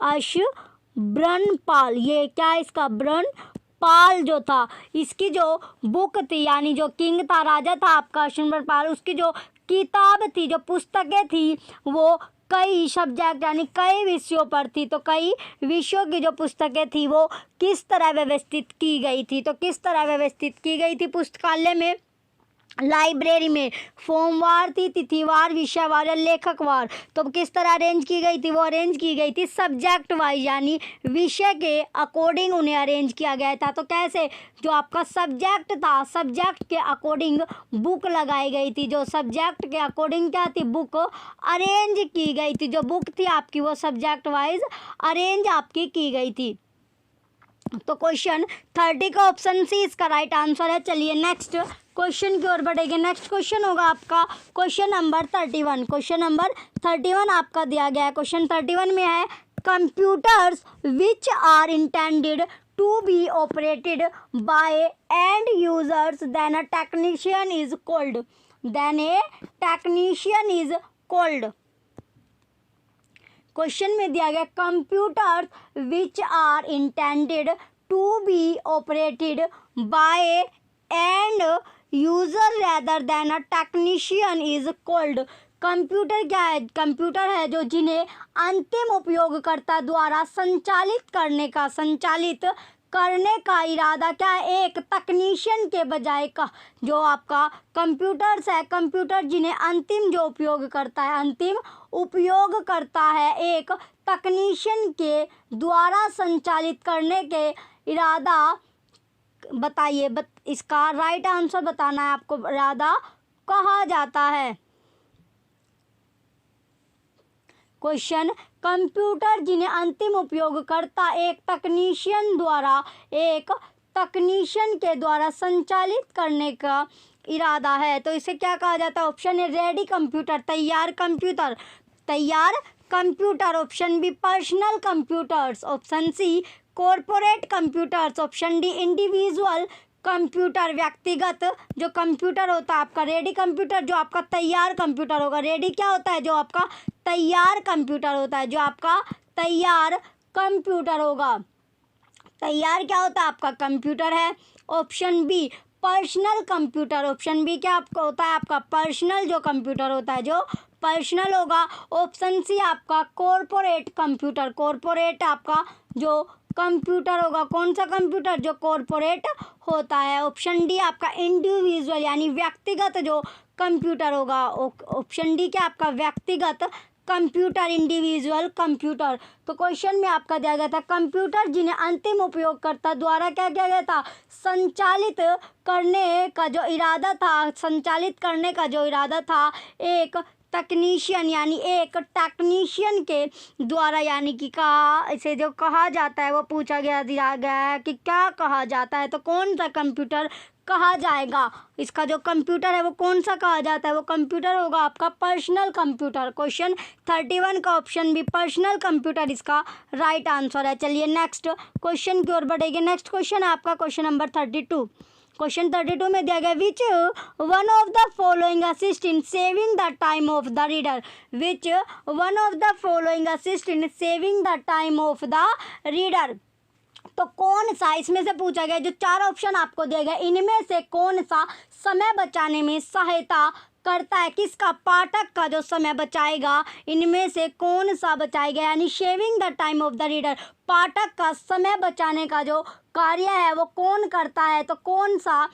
अश्वबनपाल। ये क्या है इसका? ब्रनपाल जो था, इसकी जो बुक थी यानी जो किंग था, राजा था आपका अश्वबनपाल, उसकी जो किताब थी, जो पुस्तकें थी वो कई सब्जेक्ट यानी कई विषयों पर थी। तो कई विषयों की जो पुस्तकें थी वो किस तरह व्यवस्थित की गई थी? तो किस तरह व्यवस्थित की गई थी पुस्तकालय में? लाइब्रेरी में सोमवार थी, तिथिवार, विषयवार या लेखकवार। तो किस तरह अरेंज की गई थी? वो अरेंज की गई थी सब्जेक्ट वाइज, यानी विषय के अकॉर्डिंग उन्हें अरेंज किया गया था। तो कैसे? जो आपका सब्जेक्ट था, सब्जेक्ट के अकॉर्डिंग बुक लगाई गई थी। जो सब्जेक्ट के अकॉर्डिंग क्या थी? बुक अरेंज की गई थी। जो बुक थी आपकी वो सब्जेक्ट वाइज अरेंज आपकी की गई थी। तो क्वेश्चन 30 का ऑप्शन सी इसका राइट आंसर है। चलिए नेक्स्ट क्वेश्चन की ओर बढ़ेंगे। नेक्स्ट क्वेश्चन होगा आपका क्वेश्चन नंबर 31। क्वेश्चन नंबर 31 आपका दिया गया है। क्वेश्चन 31 में है computers which are intended to be operated by end users then a technician is called. Then a technician is called. Question में दिया गया computers which are intended to be operated by end user rather than a technician is called. Computer क्या है? कंप्यूटर है जो जिन्हें अंतिम उपयोगकर्ता द्वारा संचालित करने का इरादा क्या है? एक तकनीशियन के बजाय का जो आपका कंप्यूटर्स है, कंप्यूटर जिन्हें अंतिम जो उपयोग करता है, अंतिम उपयोग करता है, एक तकनीशियन के द्वारा संचालित करने के इरादा बताइए। इसका राइट आंसर बताना है आपको। इरादा कहा जाता है। क्वेश्चन कंप्यूटर जिन्हें अंतिम उपयोगकर्ता एक तकनीशियन के द्वारा संचालित करने का इरादा है, तो इसे क्या कहा जाता है? ऑप्शन ए रेडी कंप्यूटर, तैयार कंप्यूटर, तैयार computer. Option B personal computers. Option C corporate computers. Option D individual computer, व्यक्तिगत जो कंप्यूटर होता है आपका। रेडी कंप्यूटर जो आपका तैयार कंप्यूटर होगा। रेडी क्या होता है? जो आपका तैयार कंप्यूटर होता है, जो आपका तैयार कंप्यूटर होगा। तैयार क्या होता है? आपका कंप्यूटर है। Option B personal computer. Option B क्या आपका होता है? आपका पर्सनल जो कंप्यूटर होता है, जो पर्सनल होगा। ऑप्शन सी आपका कॉरपोरेट कंप्यूटर। कॉरपोरेट आपका जो कंप्यूटर होगा। कौन सा कंप्यूटर? जो कॉरपोरेट होता है। ऑप्शन डी आपका इंडिविजुअल यानी व्यक्तिगत जो कंप्यूटर होगा। ऑप्शन डी क्या आपका व्यक्तिगत कंप्यूटर, इंडिविजुअल कंप्यूटर। तो क्वेश्चन में आपका दिया गया था कंप्यूटर जिन्हें अंतिम उपयोगकर्ता द्वारा क्या किया गया था? संचालित करने का जो इरादा था एक तकनीशियन यानी एक टेक्नीशियन के द्वारा, यानी कि इसे जो कहा जाता है वो पूछा दिया गया है कि क्या कहा जाता है। तो कौन सा कंप्यूटर कहा जाएगा? इसका जो कंप्यूटर है वो कौन सा कहा जाता है? वो कंप्यूटर होगा आपका पर्सनल कंप्यूटर। क्वेश्चन 31 का ऑप्शन भी पर्सनल कंप्यूटर इसका राइट आंसर है। चलिए नेक्स्ट क्वेश्चन की ओर बढ़ेंगे। नेक्स्ट क्वेश्चन है आपका क्वेश्चन नंबर 32। क्वेश्चन 32 में दिया गया विच one of the following assist in saving the time of the reader. Which one of the following assist in saving the time of the reader. तो कौन सा इसमें से पूछा गया? जो चार ऑप्शन आपको दिए गए इनमें से कौन सा समय बचाने में सहायता करता है? किसका? पाठक का जो समय बचाएगा। इनमें से कौन सा बचाएगा? यानी saving the time of the reader, पाठक का समय बचाने का जो कार्य है वो कौन करता है? तो कौन सा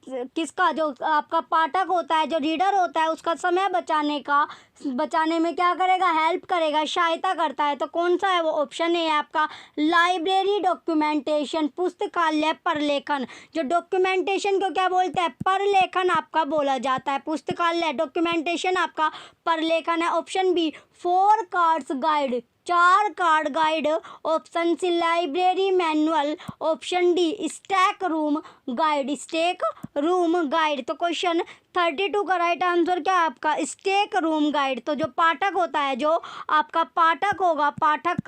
किसका? जो आपका पाठक होता है, जो रीडर होता है, उसका समय बचाने में क्या करेगा? हेल्प करेगा, सहायता करता है। तो कौन सा है वो? ऑप्शन ए है आपका लाइब्रेरी डॉक्यूमेंटेशन, पुस्तकालय प्रलेखन। जो डॉक्यूमेंटेशन को क्या बोलते हैं? प्रलेखन आपका बोला जाता है। पुस्तकालय डॉक्यूमेंटेशन आपका प्रलेखन है। Option B 4 cards guide, 4 card guide. Option C library manual. Option D stack room guide, stack room guide. तो क्वेश्चन 32 का राइट आंसर क्या है आपका? Stack room guide. तो जो पाठक होता है, जो आपका पाठक होगा, पाठक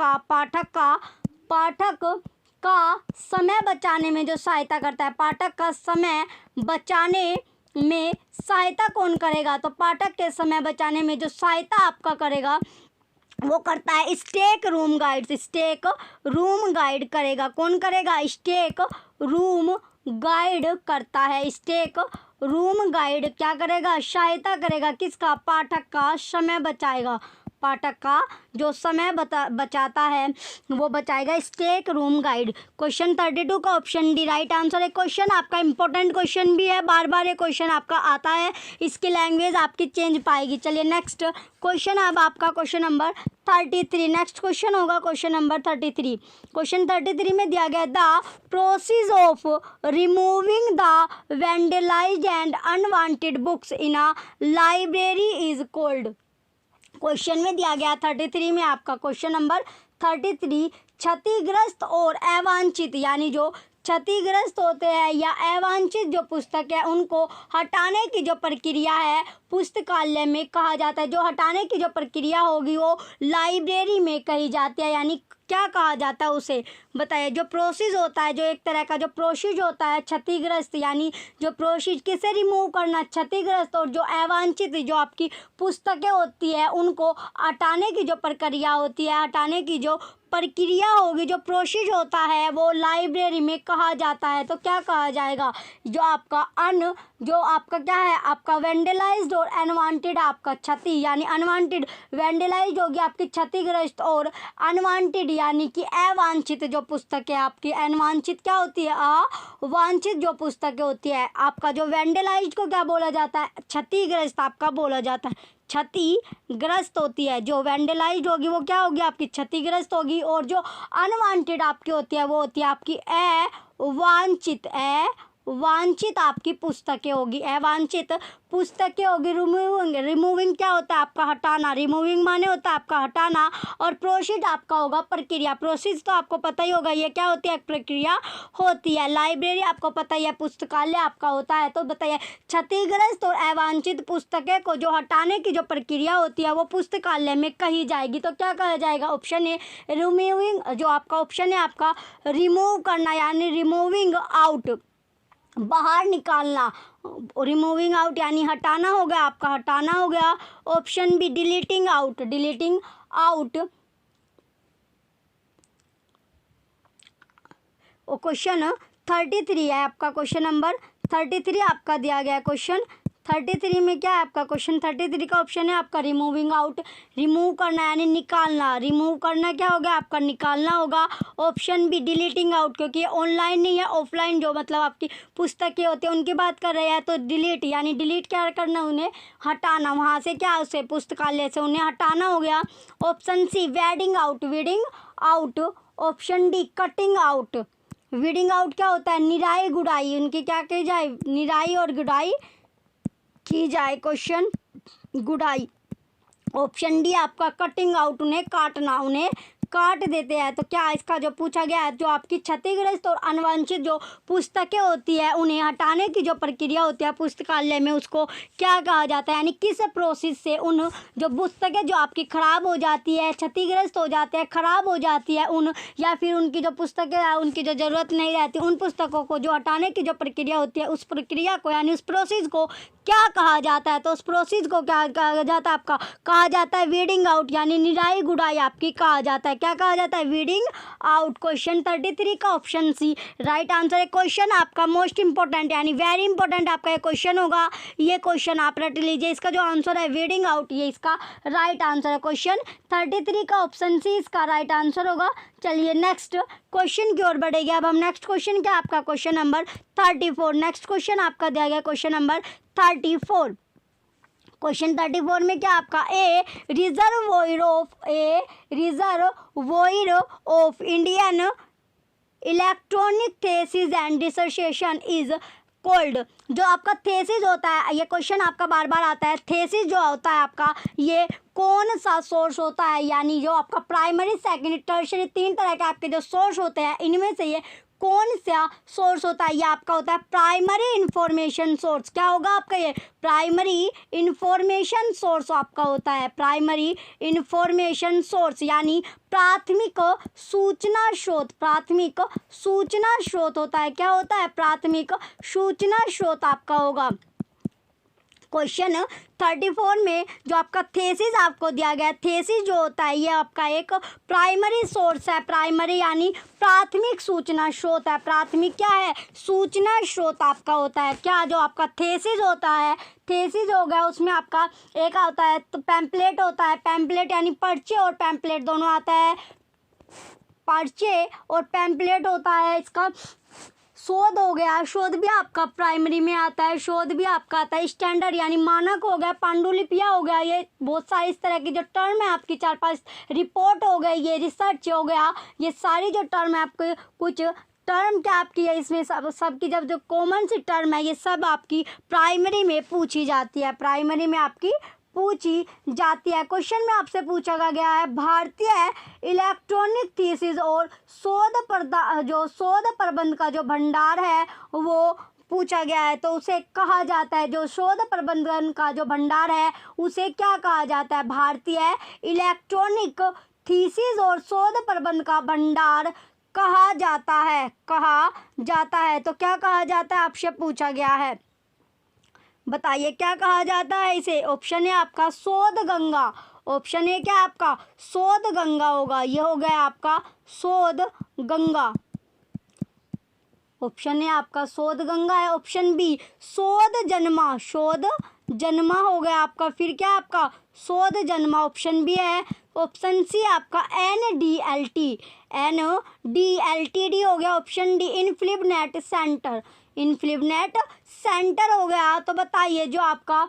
का समय बचाने में जो सहायता करता है, पाठक का समय बचाने में सहायता कौन करेगा? तो पाठक के समय बचाने में जो सहायता आपका करेगा वो करता है stack room guide. Stack room guide करेगा। कौन करेगा? स्टैक रूम गाइड करता है। स्टैक रूम गाइड क्या करेगा? सहायता करेगा। किसका? पाठक का समय बचाएगा। पाठक का जो समय बचाता है वो बचाएगा स्टेक रूम गाइड। क्वेश्चन 32 का ऑप्शन डी राइट आंसर है। क्वेश्चन आपका इंपॉर्टेंट क्वेश्चन भी है, बार बार ये क्वेश्चन आपका आता है, इसकी लैंग्वेज आपकी चेंज पाएगी। चलिए नेक्स्ट क्वेश्चन, अब आपका क्वेश्चन नंबर 33। नेक्स्ट क्वेश्चन होगा क्वेश्चन नंबर 33। क्वेश्चन 33 में दिया गया the process of removing the vandalized and unwanted books in a library is called. Question में दिया गया 33 में आपका क्वेश्चन नंबर 33 क्षतिग्रस्त और अवांछित, यानी जो क्षतिग्रस्त होते हैं या अवांछित जो पुस्तक है उनको हटाने की जो प्रक्रिया है पुस्तकालय में कहा जाता है। जो हटाने की जो प्रक्रिया होगी वो लाइब्रेरी में कही जाती है, यानी क्या कहा जाता है उसे बताइए। जो प्रोसेस होता है, जो एक तरह का जो प्रोसेस होता है क्षतिग्रस्त, यानी जो प्रोसेस किसे रिमूव करना, क्षतिग्रस्त, और जो अवांछित जो आपकी पुस्तकें होती है उनको हटाने की जो प्रक्रिया होती है, हटाने की जो प्रक्रिया होगी, जो प्रोसेस होता है वो लाइब्रेरी में कहा जाता है। तो क्या कहा जाएगा, जो आपका जो आपका क्या है आपका वैंडलाइज्ड और अनवांटेड आपका क्षति, यानी अनवांटेड, वैंडलाइज्ड होगी आपकी क्षतिग्रस्त और अनवांटेड यानी कि अवांछित जो पुस्तकें आपकी, अनवांछित क्या होती है अवांछित जो पुस्तकें होती है। आपका जो वैंडलाइज्ड को क्या बोला जाता है, क्षतिग्रस्त आपका बोला जाता है, क्षतिग्रस्त होती है। जो वैंडलाइज्ड होगी वो क्या होगी आपकी क्षतिग्रस्त होगी, और जो अनवांटेड आपकी होती है वो होती है आपकी वांछित आपकी पुस्तकें होगी, अवांछित पुस्तकें होगी। रिमूविंग क्या होता है आपका हटाना, रिमूविंग माने होता है आपका हटाना, और प्रोसीड आपका होगा प्रक्रिया। प्रोसेस तो आपको पता ही होगा ये क्या होती है, प्रक्रिया होती है। लाइब्रेरी आपको पता ही है, पुस्तकालय आपका होता है। तो बताइए क्षतिग्रस्त और अवांछित पुस्तकें को जो हटाने की जो प्रक्रिया होती है वो पुस्तकालय में कही जाएगी। तो क्या कहा जाएगा, ऑप्शन ए रिमूविंग, जो आपका ऑप्शन है आपका रिमूव करना, यानी रिमूविंग आउट, बाहर निकालना। रिमूविंग आउट यानी हटाना हो गया आपका, हटाना हो गया। Option B deleting out, deleting out. Question 33 है आपका, क्वेश्चन नंबर 33 आपका दिया गया क्वेश्चन 33 में क्या है आपका क्वेश्चन 33 का ऑप्शन है आपका रिमूविंग आउट, रिमूव करना यानी निकालना। रिमूव करना क्या होगा आपका, निकालना होगा। ऑप्शन बी डिलीटिंग आउट, क्योंकि ये ऑनलाइन नहीं है, ऑफलाइन जो मतलब आपकी पुस्तकें होती है उनकी बात कर रहे हैं। तो डिलीट यानी डिलीट क्या करना, उन्हें हटाना, वहाँ से क्या उसे पुस्तकालय से उन्हें हटाना हो गया। Option C weeding out, weeding out. Option D cutting out, weeding out क्या होता है, निराई गुड़ाई, उनकी क्या की जाए, निराई और गुड़ाई की जाए, क्वेश्चन गुड़ाई। ऑप्शन डी आपका कटिंग आउट, उन्हें काटना, उन्हें काट देते हैं। तो क्या इसका जो पूछा गया है, जो आपकी क्षतिग्रस्त और अनवांछित जो पुस्तकें होती है उन्हें हटाने की जो प्रक्रिया होती है पुस्तकालय में उसको क्या कहा जाता है, यानी किस प्रोसेस से उन जो पुस्तकें जो आपकी ख़राब हो जाती है, क्षतिग्रस्त हो जाते हैं, ख़राब हो जाती है उन, या फिर उनकी जो पुस्तकें उनकी जो ज़रूरत नहीं रहती उन पुस्तकों को जो हटाने की जो प्रक्रिया होती है उस प्रक्रिया को यानी उस प्रोसेस को क्या कहा जाता है। तो उस प्रोसेस को क्या कहा जाता है आपका, कहा जाता है वीडिंग आउट, यानी निराई गुड़ाई आपकी कहा जाता है। क्या कहा जाता है, वीडिंग आउट। क्वेश्चन 33 का ऑप्शन सी राइट आंसर है। क्वेश्चन आपका मोस्ट इंपॉर्टेंट यानी वेरी इंपॉर्टेंट आपका ये क्वेश्चन होगा, ये क्वेश्चन आप रट लीजिए। इसका जो आंसर है वीडिंग आउट, ये इसका राइट आंसर है। क्वेश्चन 33 का ऑप्शन सी इसका राइट आंसर होगा। चलिए नेक्स्ट क्वेश्चन की ओर बढ़ेगा। अब हम नेक्स्ट क्वेश्चन क्या आपका क्वेश्चन नंबर 34। नेक्स्ट क्वेश्चन आपका दिया गया क्वेश्चन नंबर 34। क्वेश्चन 34 में क्या आपका reservoir of Indian electronic thesis and dissertation is cold. जो आपका थेसिस होता है, ये क्वेश्चन आपका बार बार आता है, थेसिस जो होता है आपका ये कौन सा सोर्स होता है, यानी जो आपका प्राइमरी सेकेंडरी टर्शियरी 3 तरह के आपके जो सोर्स होते हैं इनमें से ये कौन सा सोर्स होता है, ये आपका होता है प्राइमरी इंफॉर्मेशन सोर्स। क्या होगा आपका, ये प्राइमरी इंफॉर्मेशन सोर्स आपका होता है, प्राइमरी इंफॉर्मेशन सोर्स यानी प्राथमिक सूचना स्रोत, प्राथमिक सूचना स्रोत होता है। क्या होता है, प्राथमिक सूचना स्रोत आपका होगा। क्वेश्चन 34 में जो आपका थेसिस आपको दिया गया है, थेसिस जो होता है ये आपका एक प्राइमरी सोर्स है, प्राइमरी यानी प्राथमिक सूचना स्रोत है। प्राथमिक क्या है? सूचना स्रोत आपका होता है। क्या जो आपका थेसिस होता है, थेसिस हो गया उसमें आपका एक होता है तो पैम्पलेट होता है, पैम्पलेट यानी पर्चे और पैम्पलेट दोनों आता है, पर्चे और पैम्पलेट होता है। इसका शोध हो गया, शोध भी आपका प्राइमरी में आता है, शोध भी आपका आता है। स्टैंडर्ड यानी मानक हो गया, पांडुलिपिया हो गया, ये बहुत सारी इस तरह की जो टर्म है आपकी 4-5, रिपोर्ट हो गई, ये रिसर्च हो गया, ये सारी जो टर्म है आपके कुछ टर्म क्या आपकी है इसमें सब की जब जो कॉमन सी टर्म है ये सब आपकी प्राइमरी में पूछी जाती है, प्राइमरी में आपकी पूछी जाती है। क्वेश्चन में आपसे पूछा गया है भारतीय इलेक्ट्रॉनिक थीसिस और शोध प्रबंध का जो भंडार है वो पूछा गया है, तो उसे कहा जाता है, जो शोध प्रबंधन का जो भंडार है उसे क्या कहा जाता है? भारतीय इलेक्ट्रॉनिक थीसिस और शोध प्रबंध का भंडार कहा जाता है, कहा जाता है। तो क्या कहा जाता है आपसे पूछा गया है, बताइए क्या कहा जाता है इसे? ऑप्शन है आपका शोध गंगा, ऑप्शन है क्या आपका शोध गंगा होगा, ये हो गया आपका शोध गंगा, ऑप्शन है आपका शोध गंगा है। ऑप्शन बी शोध जन्मा, शोध जन्मा हो गया आपका, फिर क्या आपका शोध जन्मा, ऑप्शन बी है। ऑप्शन सी आपका NDLT, NDLTD हो गया। ऑप्शन डी इनफ्लिबनेट सेंटर, इनफ्लिबनेट सेंटर हो गया। तो बताइए जो आपका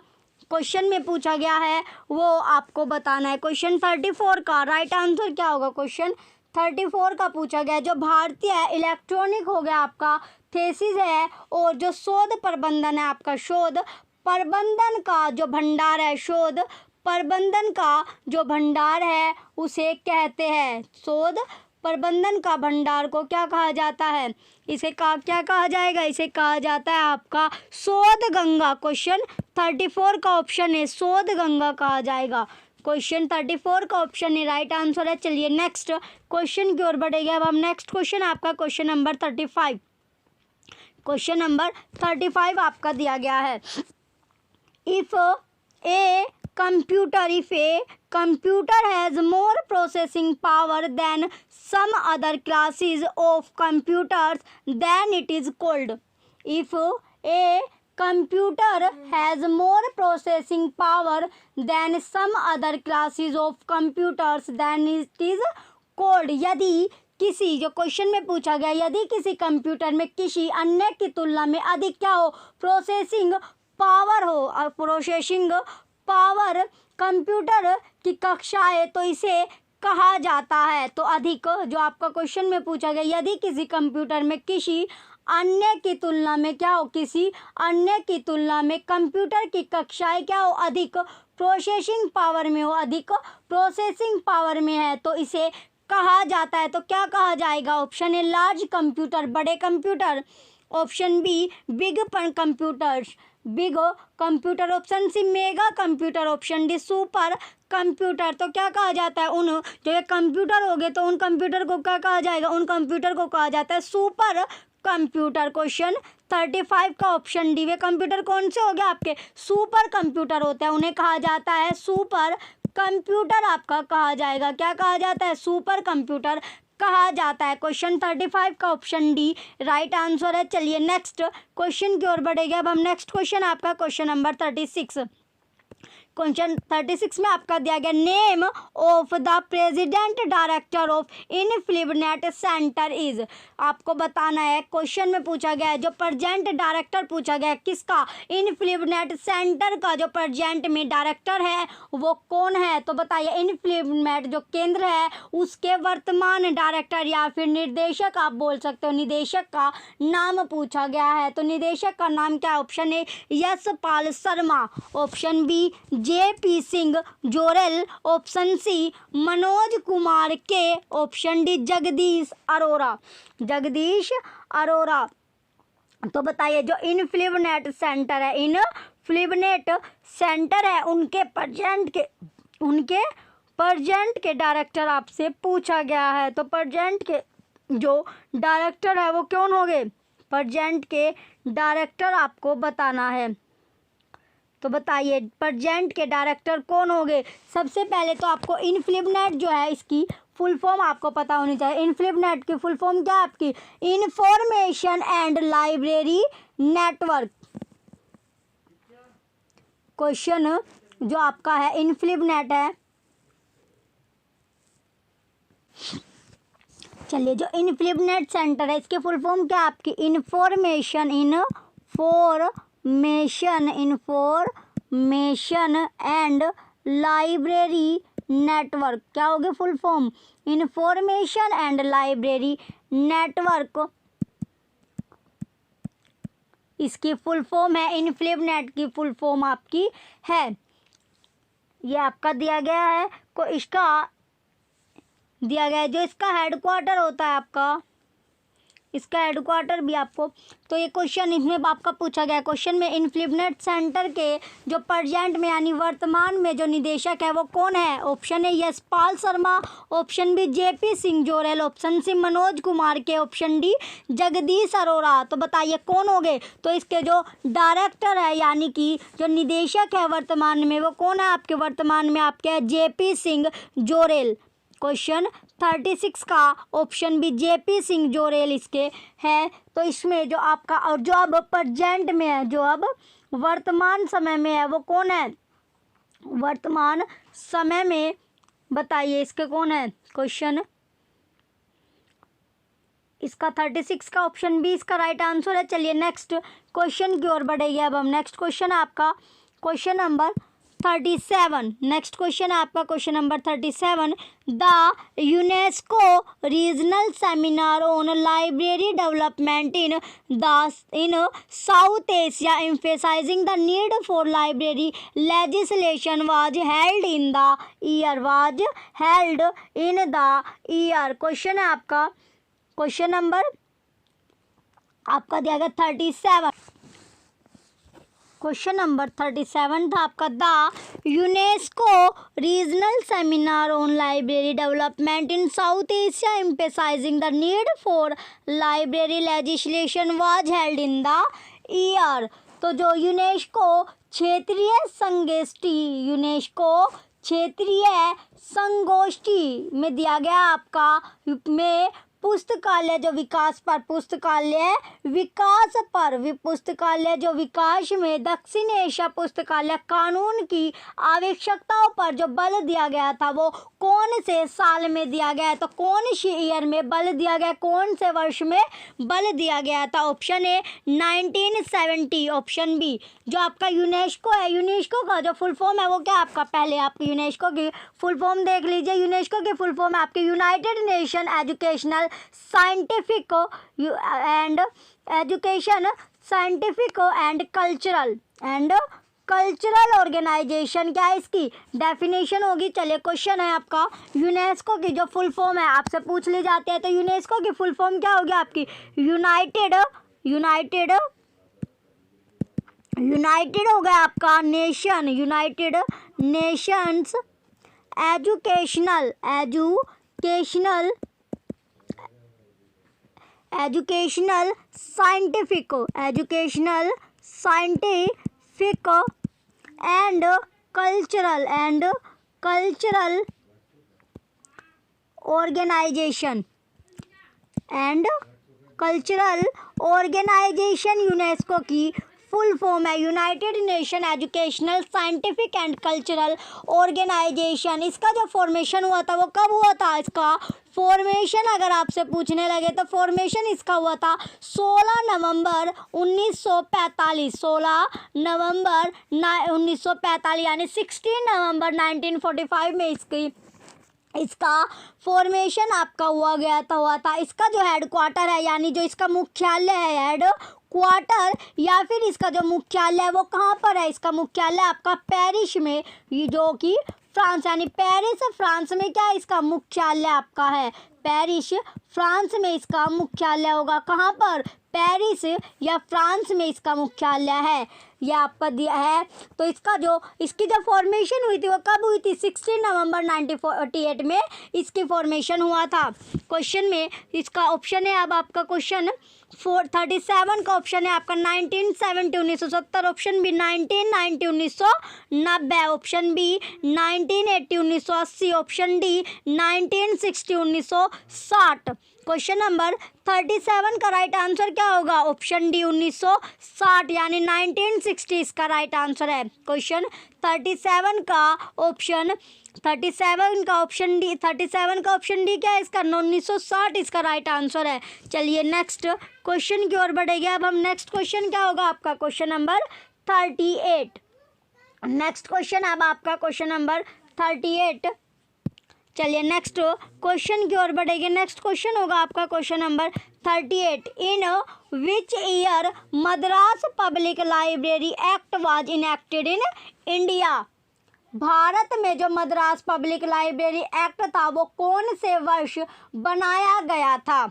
क्वेश्चन में पूछा गया है वो आपको बताना है। क्वेश्चन 34 का राइट आंसर क्या होगा? क्वेश्चन 34 का पूछा गया जो भारतीय इलेक्ट्रॉनिक हो गया आपका थेसिस है और जो शोध प्रबंधन है आपका शोध प्रबंधन का जो भंडार है, शोध प्रबंधन का जो भंडार है उसे कहते हैं, शोध प्रबंधन का भंडार को क्या कहा जाता है? इसे क्या कहा जाएगा? इसे कहा जाता है आपका शोध गंगा। क्वेश्चन 34 का ऑप्शन है शोध गंगा कहा जाएगा, क्वेश्चन 34 का ऑप्शन है राइट आंसर है। चलिए नेक्स्ट क्वेश्चन की ओर बढ़ेंगे। अब हम नेक्स्ट क्वेश्चन आपका क्वेश्चन नंबर 35, क्वेश्चन नंबर 35 आपका दिया गया है। If A computer has more processing power than some other classes of computers, then it is called. If a computer has more processing power than some other classes of computers, then it is called. यदि किसी जो क्वेश्चन में पूछा गया, यदि किसी कंप्यूटर में किसी अन्य की तुलना में अधिक क्या हो? प्रोसेसिंग पावर हो, और प्रोसेसिंग पावर कंप्यूटर की कक्षा है तो इसे कहा जाता है। तो अधिक जो आपका क्वेश्चन में पूछा गया, यदि किसी कंप्यूटर में किसी अन्य की तुलना में क्या हो? किसी अन्य की तुलना में कंप्यूटर की कक्षाएं क्या हो? अधिक प्रोसेसिंग पावर में हो, अधिक प्रोसेसिंग पावर में है तो इसे कहा जाता है। तो क्या कहा जाएगा? ऑप्शन ए लार्ज कंप्यूटर, बड़े computer, option B big computers, big computer, option C mega computer, option D super computer. तो क्या कहा जाता है? उन जो ये कंप्यूटर हो गए तो उन कंप्यूटर को क्या कहा जाएगा? उन कंप्यूटर को कहा जाता है सुपर कंप्यूटर। क्वेश्चन 35 का ऑप्शन डी। वे कंप्यूटर कौन से हो गए आपके? सुपर कंप्यूटर होते हैं, उन्हें कहा जाता है सुपर कंप्यूटर आपका कहा जाएगा। क्या कहा जाता है? सुपर कंप्यूटर कहा जाता है। क्वेश्चन 35 का ऑप्शन डी राइट आंसर है। चलिए नेक्स्ट क्वेश्चन की ओर बढ़ेंगे। अब हम नेक्स्ट क्वेश्चन आपका क्वेश्चन नंबर 36, क्वेश्चन 36 में आपका दिया गया name of the president director of INFLIBNET centre is. आपको बताना है, क्वेश्चन में पूछा गया है जो प्रेजेंट डायरेक्टर पूछा गया है किसका? इनफ्लिबनेट सेंटर का जो प्रेजेंट में डायरेक्टर है वो कौन है? तो बताइए इनफ्लिबनेट जो केंद्र है उसके वर्तमान डायरेक्टर या फिर निर्देशक आप बोल सकते हो, निदेशक का नाम पूछा गया है। तो निदेशक का नाम क्या है? Option A Yashpal Sharma, option B JP Singh Jorel, option C Manoj Kumar K, option D Jagdish Arora, Jagdish Arora. तो बताइए जो इनफ्लिबनेट सेंटर है, इनफ्लिबनेट सेंटर है उनके प्रेजेंट के डायरेक्टर आपसे पूछा गया है। तो प्रेजेंट के जो डायरेक्टर है वो कौन हो गए? प्रेजेंट के डायरेक्टर आपको बताना है। तो बताइए प्रेजेंट के डायरेक्टर कौन होंगे। सबसे पहले तो आपको इनफिलिपनेट जो है इसकी फुल फॉर्म आपको पता होनी चाहिए। इनफिलिपनेट की फुल फॉर्म क्या है आपकी, information and library network. Question जो आपका है इनफिलिपनेट है, चलिए जो इनफिलिपनेट सेंटर है इसकी फुल फॉर्म क्या है आपकी, इंफॉर्मेशन एंड लाइब्रेरी नेटवर्क। क्या होगी full form, information and library network, इसकी फुल फॉर्म है। इनफिलिपनेट की फुल फॉर्म आपकी है, ये आपका दिया गया है को इसका दिया गया है। जो इसका हेडक्वार्टर होता है आपका, इसका हेडक्वार्टर भी आपको, तो ये क्वेश्चन इसमें आपका पूछा गया क्वेश्चन में इनफिलिपनेट सेंटर के जो प्रेजेंट में यानी वर्तमान में जो निदेशक है वो कौन है। Option A Yashpal Sharma, option B JP Singh Jorel, option C Manoj Kumar K, option D Jagdish Arora. तो बताइए कौन हो गए, तो इसके जो डायरेक्टर है यानी कि जो निदेशक है वर्तमान में वो कौन है आपके, वर्तमान में आपके जेपी सिंह जोरेल। क्वेश्चन 36 का ऑप्शन बी जेपी सिंह जोरेल इसके है। तो इसमें जो आपका और जो अब प्रेजेंट में है, जो अब वर्तमान समय में है वो कौन है, वर्तमान समय में बताइए इसके कौन है। क्वेश्चन इसका 36 का ऑप्शन बी इसका राइट आंसर है। चलिए नेक्स्ट क्वेश्चन की ओर बढ़ेंगे अब हम। नेक्स्ट क्वेश्चन है आपका क्वेश्चन नंबर 37। नेक्स्ट क्वेश्चन है आपका question number 37। The UNESCO regional seminar on library development in south Asia emphasizing the need for library legislation was held in the year. Question है आपका क्वेश्चन नंबर आपका दिया गया 37। क्वेश्चन नंबर 37 था आपका, the UNESCO regional seminar on library development in south Asia emphasizing the need for library legislation was held in the year. तो जो यूनेस्को क्षेत्रीय संगोष्ठी में दिया गया आपका में पुस्तकालय जो विकास में दक्षिण एशिया पुस्तकालय कानून की आवश्यकताओं पर जो बल दिया गया था वो कौन से साल में दिया गया है, तो कौन से ईयर में बल दिया गया, कौन से वर्ष में बल दिया गया था। ऑप्शन ए 1970, ऑप्शन बी जो आपका यूनेस्को है, यूनेस्को का जो फुल फॉर्म है वो क्या आपका, पहले आपकी यूनेस्को की फुल फॉर्म देख लीजिए। यूनेस्को की फुल फॉर्म है आपकी United nation educational scientific and cultural organisation. क्या है इसकी डेफिनेशन होगी। चलिए क्वेश्चन है आपका यूनेस्को की जो फुल फॉर्म है आपसे पूछ ली जाती है, तो यूनेस्को की फुल फॉर्म क्या होगी आपकी, यूनाइटेड हो गया आपका nation, united nations educational scientific and cultural organisation UNESCO की फुल फॉर्म है united nation educational scientific and cultural organisation. इसका जो फॉर्मेशन हुआ था वो कब हुआ था, इसका फॉर्मेशन अगर आपसे पूछने लगे तो फॉर्मेशन इसका हुआ था 16 नवंबर 1945, 16 नवंबर 1945 यानी 16 नवंबर 1945 में इसका फॉर्मेशन आपका हुआ था। इसका जो हेडक्वार्टर है यानी जो इसका मुख्यालय है, हेड क्वार्टर या फिर इसका जो मुख्यालय है वो कहाँ पर है, इसका मुख्यालय आपका पेरिस में, जो कि फ्रांस यानी पेरिस फ्रांस में क्या है इसका मुख्यालय आपका है, पेरिस फ्रांस में इसका मुख्यालय होगा। कहाँ पर? पेरिस या फ्रांस में इसका मुख्यालय है। यह आपका दिया है। तो इसकी जो फॉर्मेशन हुई थी वो कब हुई थी? 16 नवंबर 1948 में इसकी फॉर्मेशन हुआ था। क्वेश्चन में इसका ऑप्शन है, अब आपका क्वेश्चन 37 का ऑप्शन है आपका 1970 1970, option B 1990 1990, option B 1980 1980, option D 1960 1960। Question number 37 का राइट आंसर क्या होगा? ऑप्शन डी 1960 यानी 1960 इसका राइट आंसर है। क्वेश्चन 37 का ऑप्शन डी क्या है इसका? 1960 इसका राइट आंसर है। चलिए नेक्स्ट क्वेश्चन की ओर बढ़ेंगे। अब हम नेक्स्ट क्वेश्चन क्या होगा आपका? Question number 38। नेक्स्ट क्वेश्चन अब आपका क्वेश्चन नंबर 38। चलिए नेक्स्ट क्वेश्चन की ओर बढ़ेंगे। नेक्स्ट क्वेश्चन होगा आपका question number 38। In which year Madras public library act was enacted in India? Bharat में जो मद्रास पब्लिक लाइब्रेरी एक्ट था वो कौन से वर्ष बनाया गया था?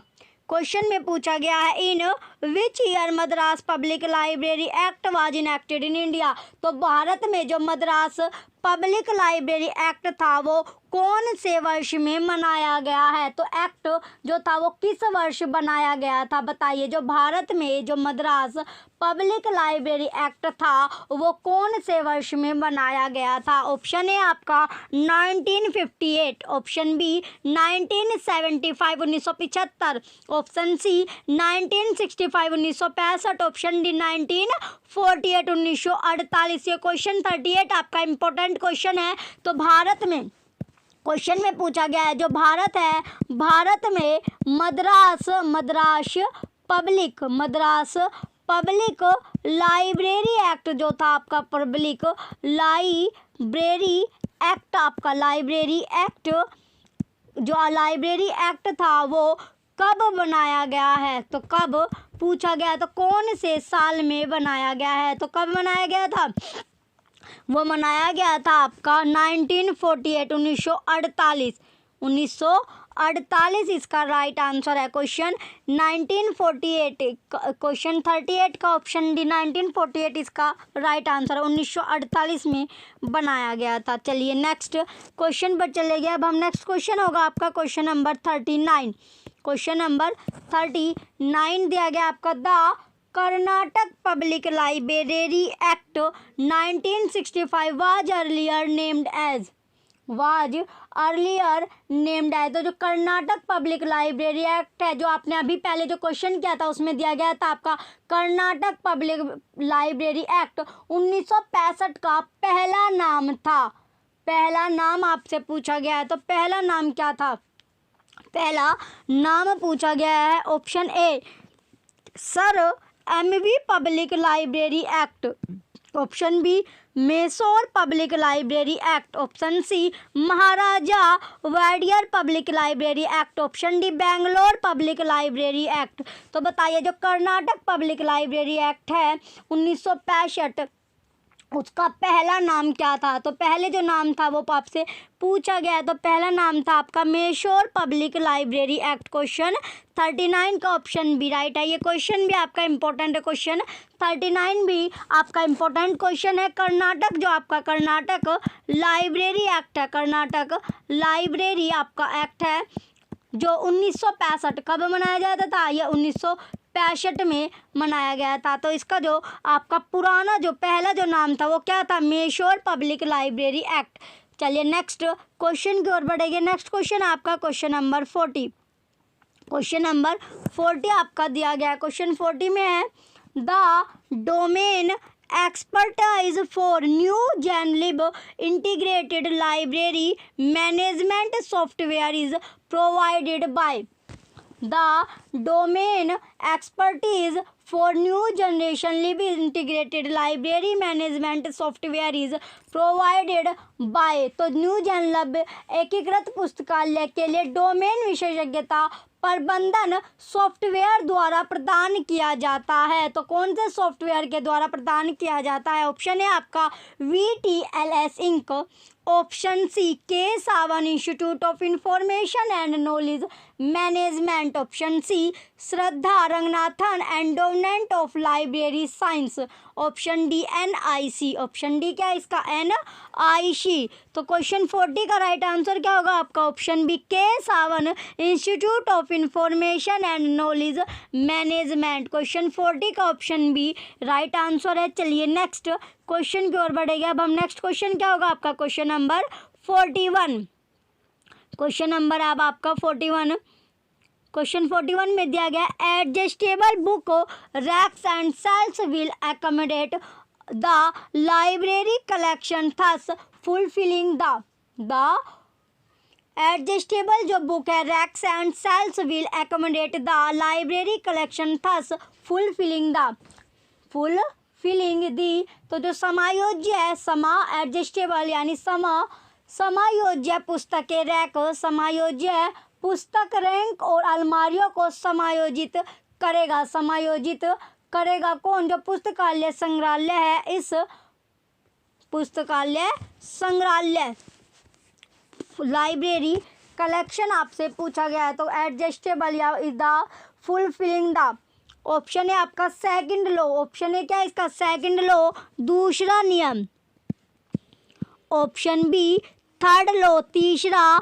क्वेश्चन में पूछा गया है in which year Madras public library act was enacted in India. तो भारत में जो मद्रास पब्लिक लाइब्रेरी एक्ट था वो कौन से वर्ष में बनाया गया है? तो एक्ट जो था वो किस वर्ष बनाया गया था बताइए। जो भारत में जो मद्रास पब्लिक लाइब्रेरी एक्ट था वो कौन से वर्ष में बनाया गया था? ऑप्शन है आपका 1958, option B 1975 1975, option C 1965 1965, option D 1948 1948। ये क्वेश्चन 38 आपका इंपॉर्टेंट क्वेश्चन है। तो भारत में क्वेश्चन में पूछा गया है जो भारत है, भारत में मद्रास पब्लिक लाइब्रेरी एक्ट जो था आपका पब्लिक लाइब्रेरी एक्ट, आपका लाइब्रेरी एक्ट जो लाइब्रेरी एक्ट था वो कब बनाया गया है? तो कब पूछा गया, तो कौन से साल में बनाया गया है? तो कब बनाया गया था? वो मनाया गया था आपका 1948 1948 1948 इसका राइट आंसर है। क्वेश्चन 1948, क्वेश्चन 38 का ऑप्शन डी 1948 इसका राइट आंसर है। 1948 में बनाया गया था। चलिए नेक्स्ट क्वेश्चन पर चले गए। अब हम नेक्स्ट क्वेश्चन होगा आपका क्वेश्चन नंबर 39। क्वेश्चन नंबर 39 दिया गया आपका the Karnataka public library act 1965 was earlier named as. तो जो कर्नाटक पब्लिक लाइब्रेरी एक्ट है जो आपने अभी पहले जो क्वेश्चन किया था उसमें दिया गया था आपका कर्नाटक पब्लिक लाइब्रेरी एक्ट 1965 का पहला नाम था। पहला नाम आपसे पूछा गया है, तो पहला नाम क्या था? पहला नाम पूछा गया है option A sir MV public library act, option B Mysore public library act, option C Maharaja Wadiyar public library act, option D Bangalore public library act. तो बताइए जो कर्नाटक पब्लिक लाइब्रेरी एक्ट है 1965 उसका पहला नाम क्या था? तो पहले जो नाम था वो आपसे पूछा गया है, तो पहला नाम था आपका Mysore public library act. Question 39 का ऑप्शन बी राइट है। ये क्वेश्चन भी आपका इंपॉर्टेंट है। क्वेश्चन 39 भी आपका इंपॉर्टेंट क्वेश्चन है। कर्नाटक जो आपका कर्नाटक लाइब्रेरी एक्ट है, कर्नाटक लाइब्रेरी आपका एक्ट है जो 1965 कब मनाया जाता था? यह 1965 में मनाया गया था। तो इसका जो आपका पुराना जो पहला जो नाम था वो क्या था? Mysore public library act. चलिए नेक्स्ट क्वेश्चन की ओर बढ़ेंगे। नेक्स्ट क्वेश्चन आपका क्वेश्चन नंबर 40। क्वेश्चन नंबर 40 आपका दिया गया। क्वेश्चन 40 में है the domain expertise for new genlib integrated library management software is provided by the domain expertise for new generation lib integrated library management software is provided by। तो न्यू जनलब एकीकृत पुस्तकालय के लिए डोमेन विशेषज्ञता प्रबंधन सॉफ्टवेयर द्वारा प्रदान किया जाता है। तो कौन से सॉफ्टवेयर के द्वारा प्रदान किया जाता है? ऑप्शन है आपका VTLS ink, option C Kesavan institute of information and knowledge management, option C Shraddha Ranganathan endowment of library science, option D NIC, option D क्या है इसका? NIC। तो क्वेश्चन 40 का राइट आंसर क्या होगा आपका? Option B Kesavan institute of information and knowledge management. Question 40 का ऑप्शन बी राइट आंसर है। चलिए नेक्स्ट क्वेश्चन की ओर बढ़ेगा। अब हम नेक्स्ट क्वेश्चन क्या होगा आपका? Question number 41। क्वेश्चन नंबर अब आपका 41। क्वेश्चन 41 में दिया गया adjustable book racks and shelves will accommodate the library collection thus fulfilling the adjustable जो बुक है racks and shelves will accommodate the library collection thus fulfilling the. तो जो समायोज्य है एडजस्टेबल यानी समायोज्य पुस्तकें रैक समायोज्य पुस्तक रैंक और अलमारियों को समायोजित करेगा कौन? जो पुस्तकालय संग्रहालय है। इस पुस्तकालय संग्रहालय लाइब्रेरी कलेक्शन आपसे पूछा गया है। तो एडजस्टेबल या द फुलफिलिंग द ऑप्शन है आपका सेकंड लॉ। ऑप्शन है क्या इसका? सेकंड लॉ दूसरा नियम, ऑप्शन बी थर्ड लॉ तीसरा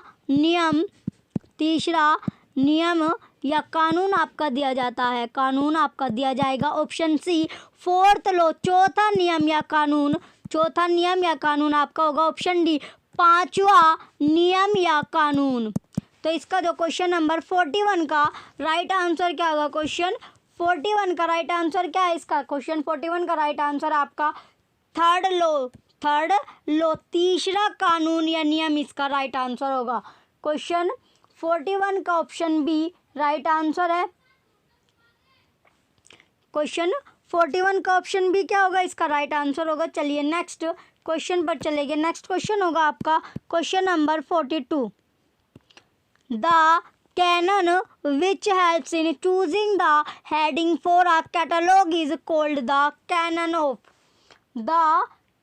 नियम या कानून आपका दिया जाता है, कानून आपका दिया जाएगा। ऑप्शन सी फोर्थ लॉ चौथा नियम या कानून आपका होगा। ऑप्शन डी पांचवा नियम या कानून। तो इसका जो क्वेश्चन नंबर 41 का राइट आंसर क्या होगा? क्वेश्चन 41 का राइट आंसर क्या है इसका? क्वेश्चन 41 का राइट आंसर आपका थर्ड लॉ तीसरा कानून या नियम इसका राइट आंसर होगा। क्वेश्चन 41 का ऑप्शन बी राइट आंसर है। क्वेश्चन 41 का ऑप्शन बी क्या होगा? इसका राइट आंसर होगा। चलिए नेक्स्ट क्वेश्चन पर चलेंगे। नेक्स्ट क्वेश्चन होगा आपका question number 42। The canon which helps in choosing the heading for a catalogue is called the canon of. The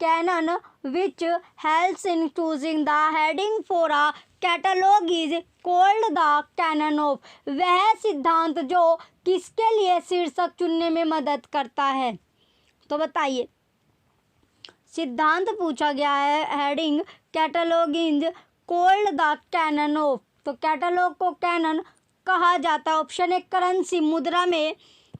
canon which helps in choosing the heading for a catalogue is called the canon of. वह सिद्धांत जो किसके लिए शीर्षक चुनने में मदद करता है? तो बताइए, सिद्धांत पूछा गया है, heading catalogue is called the canon of. तो कैटलॉग को कैनन कहा जाता है। ऑप्शन ए करेंसी, मुद्रा में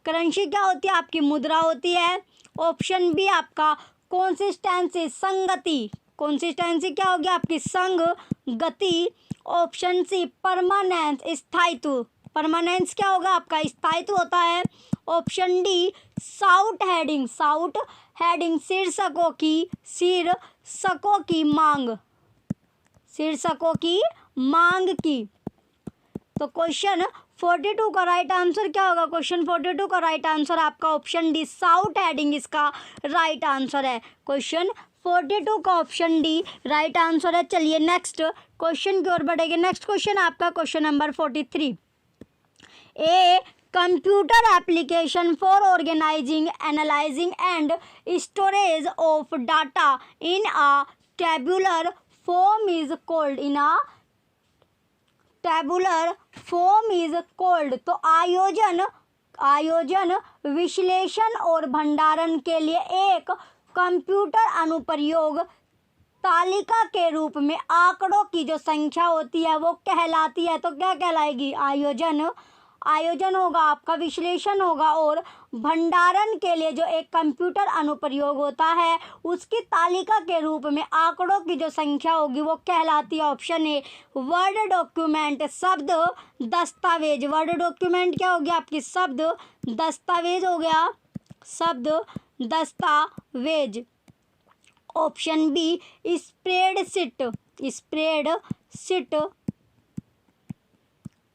करेंसी क्या होती है आपकी? मुद्रा होती है। ऑप्शन बी आपका कंसिस्टेंसी संगति, कंसिस्टेंसी क्या होगी आपकी? संगति। ऑप्शन सी परमानेंस स्थायित्व, परमानेंस क्या होगा आपका? स्थायित्व होता है। ऑप्शन डी साउट हेडिंग शीर्षकों की मांग की। तो क्वेश्चन 42 का राइट आंसर क्या होगा? क्वेश्चन 42 का राइट आंसर आपका ऑप्शन डी साउट हेडिंग इसका राइट आंसर है। क्वेश्चन 42 का ऑप्शन डी राइट आंसर है। चलिए नेक्स्ट क्वेश्चन की ओर बढ़ेंगे। नेक्स्ट क्वेश्चन आपका question number 43। A computer application for organising analysing and storage of data in a tabular form is called. तो आयोजन विश्लेषण और भंडारण के लिए एक कंप्यूटर अनुप्रयोग तालिका के रूप में आंकड़ों की जो संख्या होती है वो कहलाती है। तो क्या कहलाएगी? आयोजन होगा आपका, विश्लेषण होगा और भंडारण के लिए जो एक कंप्यूटर अनुप्रयोग होता है उसकी तालिका के रूप में आंकड़ों की जो संख्या होगी वो कहलाती है। ऑप्शन ए वर्ड डॉक्यूमेंट, शब्द दस्तावेज। वर्ड डॉक्यूमेंट क्या हो गया आपकी? शब्द दस्तावेज हो गया, शब्द दस्तावेज। Option B spreadsheet.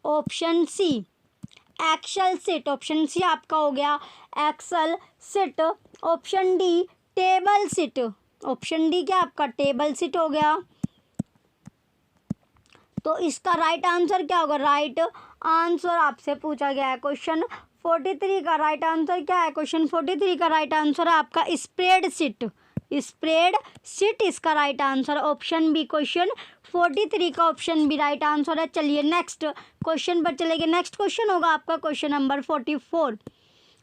Option C Excel sheet, option C आपका हो गया Excel sheet. Option D table sheet, option D क्या आपका? टेबल शीट हो गया, तो इसका राइट आंसर क्या होगा? राइट आंसर आपसे पूछा गया है क्वेश्चन 43 का राइट आंसर क्या है? क्वेश्चन 43 का राइट आंसर है आपका स्प्रेड सीट। स्प्रेड सीट इसका right answer, option B. Question 43 का ऑप्शन बी राइट आंसर है। चलिए नेक्स्ट क्वेश्चन पर चलेंगे। नेक्स्ट क्वेश्चन होगा आपका क्वेश्चन नंबर 44।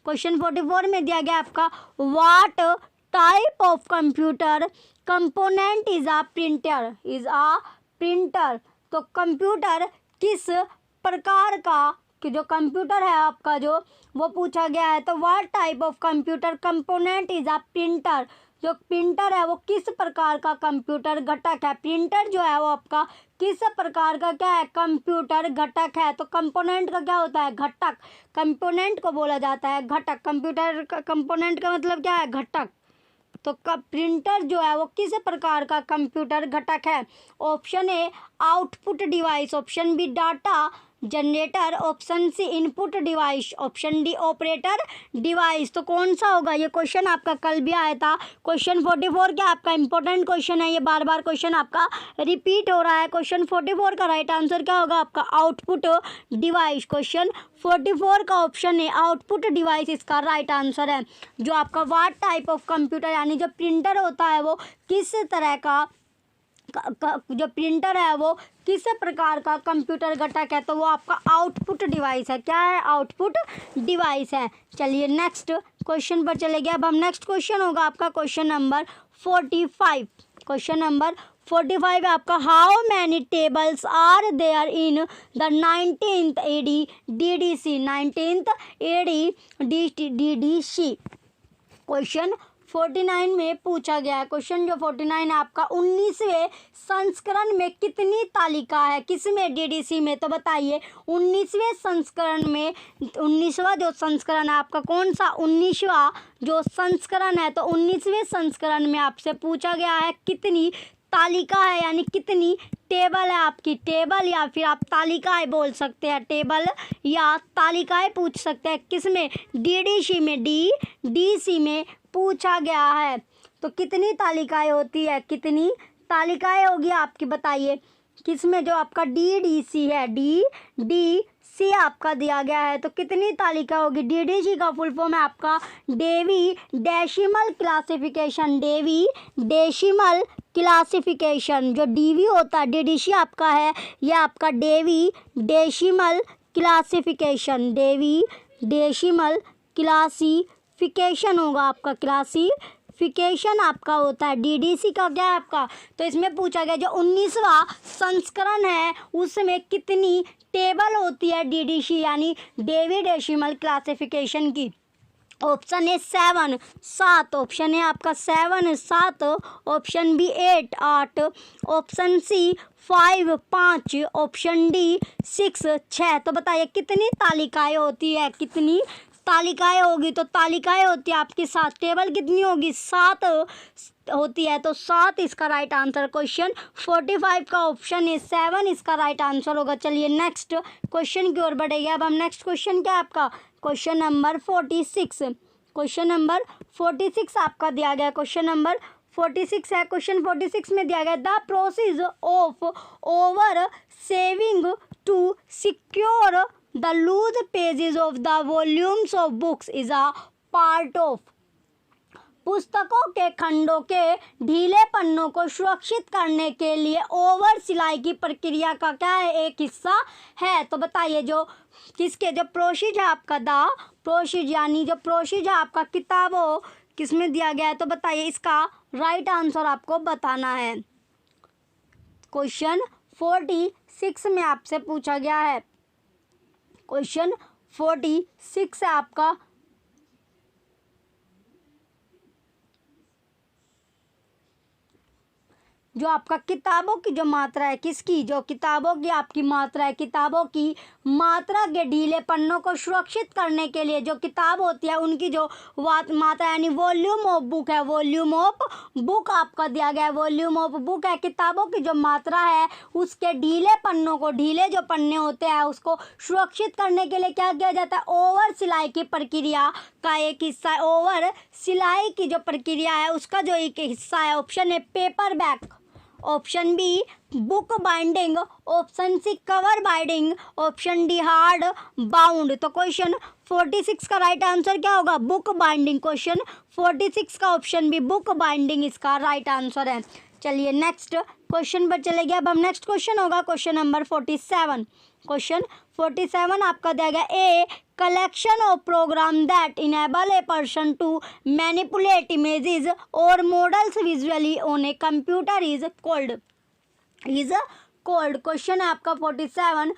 क्वेश्चन 44 में दिया गया आपका what type of computer component is a printer? Is a printer. तो कंप्यूटर किस प्रकार का, कि जो कंप्यूटर है आपका जो वो पूछा गया है। तो what type of computer component is a printer. जो प्रिंटर है वो किस प्रकार का कंप्यूटर घटक है? प्रिंटर जो है वो आपका किस प्रकार का क्या है? कंप्यूटर घटक है। तो कंपोनेंट का क्या होता है? घटक। कंपोनेंट को बोला जाता है घटक। कंप्यूटर का कंपोनेंट का मतलब क्या है? घटक। तो प्रिंटर जो है वो किस प्रकार का कंप्यूटर घटक है? Option A output device, option B data generator, option C input device, option D operator device. तो कौन सा होगा? ये क्वेश्चन आपका कल भी आया था। क्वेश्चन 44 क्या आपका इंपॉर्टेंट क्वेश्चन है, ये बार बार क्वेश्चन आपका रिपीट हो रहा है। क्वेश्चन 44 का राइट आंसर क्या होगा आपका? Output device. क्वेश्चन 44 का ऑप्शन है आउटपुट डिवाइस इसका राइट आंसर है। जो आपका व्हाट टाइप ऑफ कंप्यूटर यानी जो प्रिंटर होता है वो किस तरह का जो प्रिंटर है वो किस प्रकार का कंप्यूटर घटक है? तो वो आपका आउटपुट डिवाइस है। क्या है? आउटपुट डिवाइस है। चलिए नेक्स्ट क्वेश्चन पर चले गए। अब हम नेक्स्ट क्वेश्चन होगा आपका क्वेश्चन नंबर 45। क्वेश्चन नंबर 45 है आपका how many tables are there in the 19th AD DDC 19th AD DDC। Question 49 में पूछा गया है। क्वेश्चन जो 49 है आपका 19वें संस्करण में कितनी तालिका है? किसमें? डीडीसी में। तो बताइए 19वें संस्करण में, 19वां जो संस्करण है आपका कौन सा? 19वां जो संस्करण है। तो 19वें संस्करण में आपसे पूछा गया है कितनी तालिका है, यानी कितनी टेबल है आपकी। टेबल या फिर आप तालिकाएं बोल सकते हैं। टेबल या तालिकाएं पूछ सकते हैं किसमें? डीडीसी में। डीडीसी में पूछा गया है। तो कितनी तालिकाएं होती है? कितनी तालिकाएं होगी आपकी बताइए किसमें? जो आपका डीडीसी है, डीडीसी आपका दिया गया है। तो कितनी तालिका होगी? डीडीसी का फुल फॉर्म है आपका Dewey decimal classification. Dewey decimal classification. जो डीवी होता है डीडीसी आपका है, यह आपका Dewey decimal classification. Dewey decimal classification होगा आपका। क्लासिफिकेशन आपका होता है। डीडीसी का क्या है आपका? तो इसमें पूछा गया जो 19वां संस्करण है उसमें कितनी टेबल होती है डीडीसी यानी डेवी डेसिमल क्लासिफिकेशन की। ऑप्शन ए 7 7, ऑप्शन ए आपका 7 7, option B 8 8, option C 5 5, option D 6 6। तो बताइए कितनी तालिकाएं होती है? कितनी तालिकाएं होगी? तो तालिकाएं होती है आपकी 7। टेबल कितनी होगी? 7 होती है। तो 7 इसका राइट आंसर। क्वेश्चन 45 का ऑप्शन है 7 इसका राइट आंसर होगा। चलिए नेक्स्ट क्वेश्चन की ओर बढ़ेंगे। अब हम नेक्स्ट क्वेश्चन क्या है आपका? Question number 46। क्वेश्चन नंबर 46 आपका दिया गया। क्वेश्चन नंबर 46 है। क्वेश्चन 46 में दिया गया the process of over sewing to secure the loose pages of the volumes of books is a part of. पुस्तकों के खंडों के ढीले पन्नों को सुरक्षित करने के लिए ओवर सिलाई की प्रक्रिया का क्या है? एक हिस्सा है। तो बताइए जो किसके जो प्रोसीज है आपका द प्रोसीज यानी जो प्रोसीज है आपका किताबों किसमें दिया गया है? तो बताइए इसका राइट आंसर आपको बताना है। क्वेश्चन 46 में आपसे पूछा गया है। क्वेश्चन 46 है आपका जो आपका किताबों की जो मात्रा है किसकी? जो किताबों की आपकी मात्रा है, किताबों की मात्रा के ढीले पन्नों को सुरक्षित करने के लिए जो किताब होती है उनकी जो मात्रा यानी वॉल्यूम ऑफ बुक है। वॉल्यूम ऑफ बुक आपका दिया गया है। वॉल्यूम ऑफ बुक है किताबों की जो मात्रा है उसके ढीले पन्नों को, ढीले जो पन्ने होते हैं उसको सुरक्षित करने के लिए क्या किया जाता है? ओवर सिलाई की प्रक्रिया का एक हिस्सा है। ओवर सिलाई की जो प्रक्रिया है उसका जो एक हिस्सा है। ऑप्शन है paper bag. Option B book binding, option C cover binding, option D hard bound. तो क्वेश्चन 46 का राइट आंसर क्या होगा? Book binding. क्वेश्चन 46 का ऑप्शन बी बुक बाइंडिंग इसका राइट आंसर है। चलिए नेक्स्ट क्वेश्चन पर चले गए। अब हम नेक्स्ट क्वेश्चन होगा क्वेश्चन नंबर 47। क्वेश्चन 47 आपका दिया गया, a collection of program that enable a person to manipulate images और models visually on a computer is called. Question है आपका 47।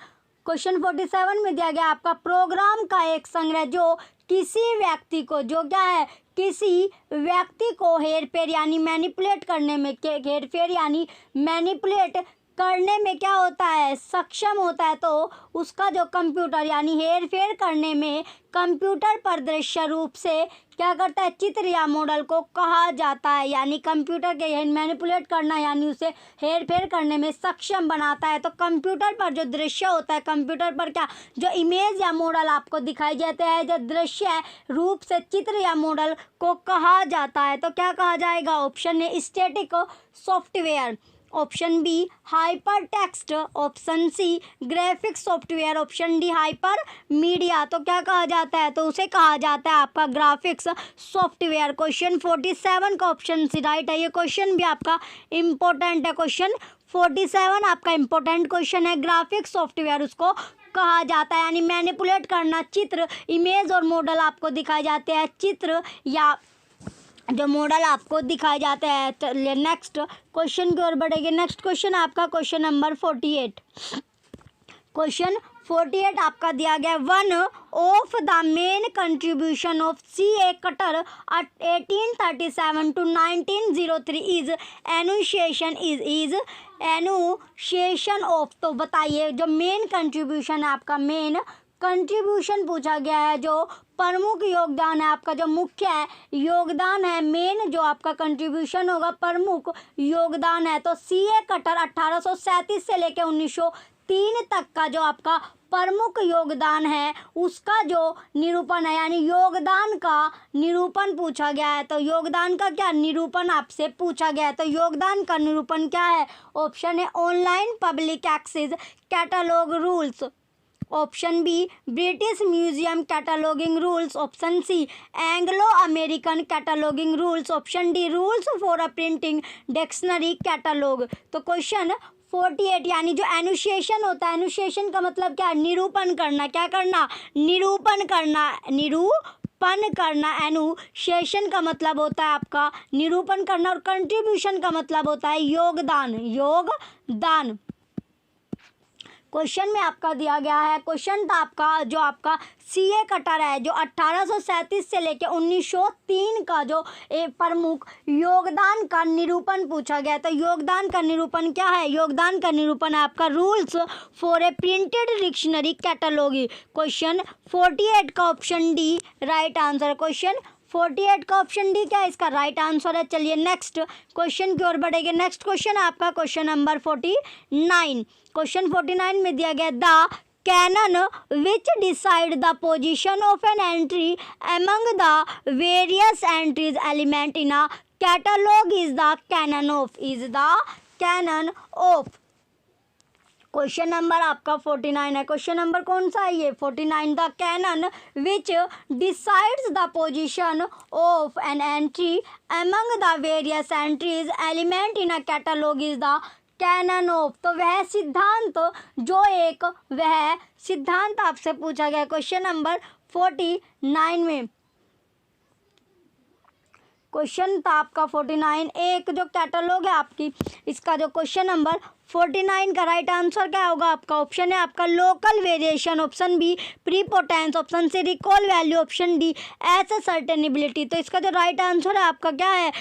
क्वेश्चन 47 में दिया गया आपका प्रोग्राम का एक संग्रह जो किसी व्यक्ति को, जो क्या है, किसी व्यक्ति को हेरफेर यानी मैनिपुलेट करने में, हेरफेर यानी मैनिपुलेट करने में क्या होता है, सक्षम होता है। तो उसका जो कंप्यूटर यानी हेर फेर करने में कंप्यूटर पर दृश्य रूप से क्या करता है, चित्र या मॉडल को कहा जाता है। यानी कंप्यूटर के मैनिपुलेट करना यानी उसे हेर फेर करने में सक्षम बनाता है। तो कंप्यूटर पर जो दृश्य होता है, कंप्यूटर पर क्या जो इमेज या मॉडल आपको दिखाई देते हैं, जो दृश्य रूप से चित्र या मॉडल को कहा जाता है। तो क्या कहा जाएगा? Option A static software, option B hyper text, option C graphics software, option D hyper media. तो क्या कहा जाता है? तो उसे कहा जाता है आपका ग्राफिक्स सॉफ्टवेयर। क्वेश्चन 47 का ऑप्शन सी राइट है। ये क्वेश्चन भी आपका इम्पोर्टेंट है। क्वेश्चन 47 आपका इम्पोर्टेंट क्वेश्चन है। ग्राफिक्स सॉफ्टवेयर उसको कहा जाता है, यानी मैनिपुलेट करना, चित्र, इमेज और मॉडल आपको दिखाए जाते हैं, चित्र या जो मॉडल आपको दिखाए जाते हैं। चलिए नेक्स्ट क्वेश्चन की ओर बढ़ेंगे। नेक्स्ट क्वेश्चन आपका क्वेश्चन नंबर 48। क्वेश्चन 48 आपका दिया गया, one of the main contribution of C.A. Cutter 1837 to 1903 is enunciation of. तो बताइए जो मेन कंट्रीब्यूशन है आपका, मेन कंट्रीब्यूशन पूछा गया है, जो प्रमुख योगदान है आपका, जो मुख्य है योगदान है, मेन जो आपका कंट्रीब्यूशन होगा, प्रमुख योगदान है। तो C.A. कटर 1837 से लेकर 1903 तक का जो आपका प्रमुख योगदान है उसका जो निरूपण है, यानी योगदान का निरूपण पूछा गया है। तो योगदान का क्या निरूपण आपसे पूछा गया है? तो योगदान का निरूपण क्या है? ऑप्शन है online public access catalogue rules, option B British museum cataloguing rules, option C Anglo American cataloguing rules, option D rules for a printing dictionary catalogue. तो क्वेश्चन 48 यानी जो एनुशिएशन होता है, एनुशिएशन का मतलब क्या है? निरूपण करना। क्या करना? निरूपण करना, निरूपण करना। एनुशिएशन का मतलब होता है आपका निरूपण करना और कंट्रीब्यूशन का मतलब होता है योगदान, योगदान। क्वेश्चन में आपका दिया गया है, क्वेश्चन था आपका जो आपका C.A. कटर है जो 1837 से लेकर 1903 का जो प्रमुख योगदान का निरूपण पूछा गया। तो योगदान का निरूपण क्या है? योगदान का निरूपण है आपका rules for a printed dictionary catalogue. Question 48 का option D right answer. Question 48 का ऑप्शन डी क्या है इसका राइट आंसर है। चलिए नेक्स्ट क्वेश्चन की ओर बढ़ेंगे। नेक्स्ट क्वेश्चन है आपका क्वेश्चन नंबर 49। क्वेश्चन 49 में दिया गया, the canon which decide the position of an entry among the various entries element in a catalogue is the canon of. Question number आपका 49 है। क्वेश्चन नंबर कौन सा है ये? 49। The canon which decides the position of an entry among the various entries element in a catalogue is the canon of. तो वह सिद्धांत वह सिद्धांत आपसे पूछा गया क्वेश्चन नंबर 49 में। क्वेश्चन था आपका 49, एक जो कैटलॉग है आपकी, इसका जो क्वेश्चन नंबर 49 का राइट आंसर क्या होगा आपका? ऑप्शन है आपका local variation, option B prepotence, option C recall value, option D ascertainability. तो इसका जो राइट आंसर है आपका क्या है?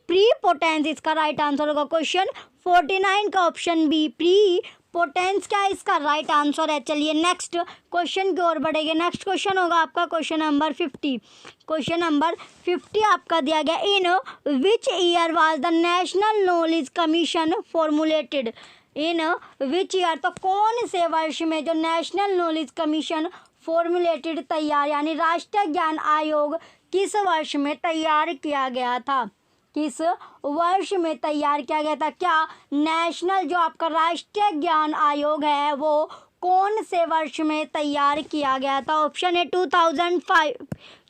प्रीपोटेंस इसका राइट आंसर होगा। क्वेश्चन 49 का ऑप्शन बी प्रीपोटेंस क्या है इसका राइट आंसर है। चलिए नेक्स्ट क्वेश्चन की ओर बढ़ेंगे। नेक्स्ट क्वेश्चन होगा आपका क्वेश्चन नंबर 50। क्वेश्चन नंबर 50 आपका दिया गया, in which year was the national knowledge commission formulated. In which year, तो कौन से वर्ष में जो नेशनल नॉलेज कमीशन फॉर्मुलेटेड तैयार, यानी राष्ट्रीय ज्ञान आयोग किस वर्ष में तैयार किया गया था? किस वर्ष में तैयार किया गया था? क्या नेशनल जो आपका राष्ट्रीय ज्ञान आयोग है वो कौन से वर्ष में तैयार किया गया था? Option A 2005।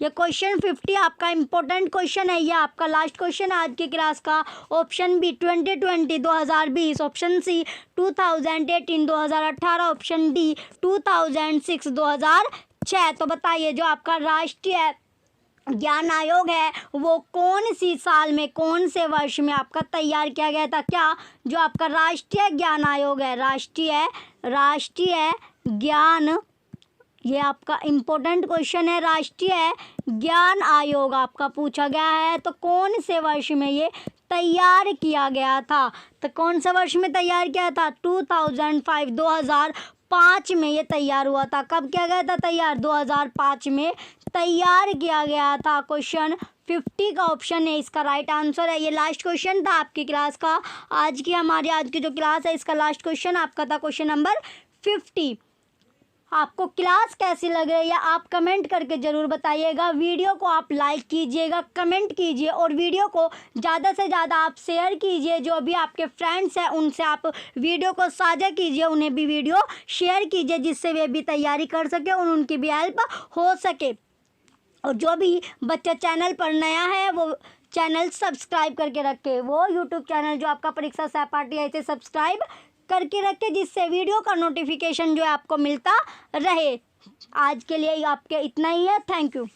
ये क्वेश्चन 50 आपका इम्पोर्टेंट क्वेश्चन है, ये आपका लास्ट क्वेश्चन है आज की क्लास का। Option B 2020 2020, option C 2018 2018, option D 2006 2006। तो बताइए जो आपका राष्ट्रीय ज्ञान आयोग है वो कौन सी साल में, कौन से वर्ष में आपका तैयार किया गया था? क्या जो आपका राष्ट्रीय ज्ञान आयोग है, राष्ट्रीय ज्ञान, ये आपका इम्पोर्टेंट क्वेश्चन है, राष्ट्रीय ज्ञान आयोग आपका पूछा गया है तो कौन से वर्ष में ये तैयार किया गया था? तो कौन से वर्ष में तैयार किया था? 2005 2005 में ये तैयार हुआ था। कब किया गया था तैयार? 2005 में तैयार किया गया था। क्वेश्चन 50 का ऑप्शन है इसका राइट आंसर है। ये लास्ट क्वेश्चन था आपकी क्लास का। आज की जो क्लास है इसका लास्ट क्वेश्चन आपका था क्वेश्चन नंबर 50। आपको क्लास कैसी लग रही है आप कमेंट करके ज़रूर बताइएगा। वीडियो को आप लाइक कीजिएगा, कमेंट कीजिए और वीडियो को ज़्यादा से ज़्यादा आप शेयर कीजिए। जो भी आपके फ्रेंड्स हैं उनसे आप वीडियो को साझा कीजिए, उन्हें भी वीडियो शेयर कीजिए जिससे वे भी तैयारी कर सके और उनकी भी हेल्प हो सके। और जो भी बच्चा चैनल पर नया है वो चैनल सब्सक्राइब करके रखे, वो यूट्यूब चैनल जो आपका परीक्षा सहपाठी है इसे सब्सक्राइब करके रखे जिससे वीडियो का नोटिफिकेशन जो है आपको मिलता रहे। आज के लिए आपके इतना ही है। Thank you.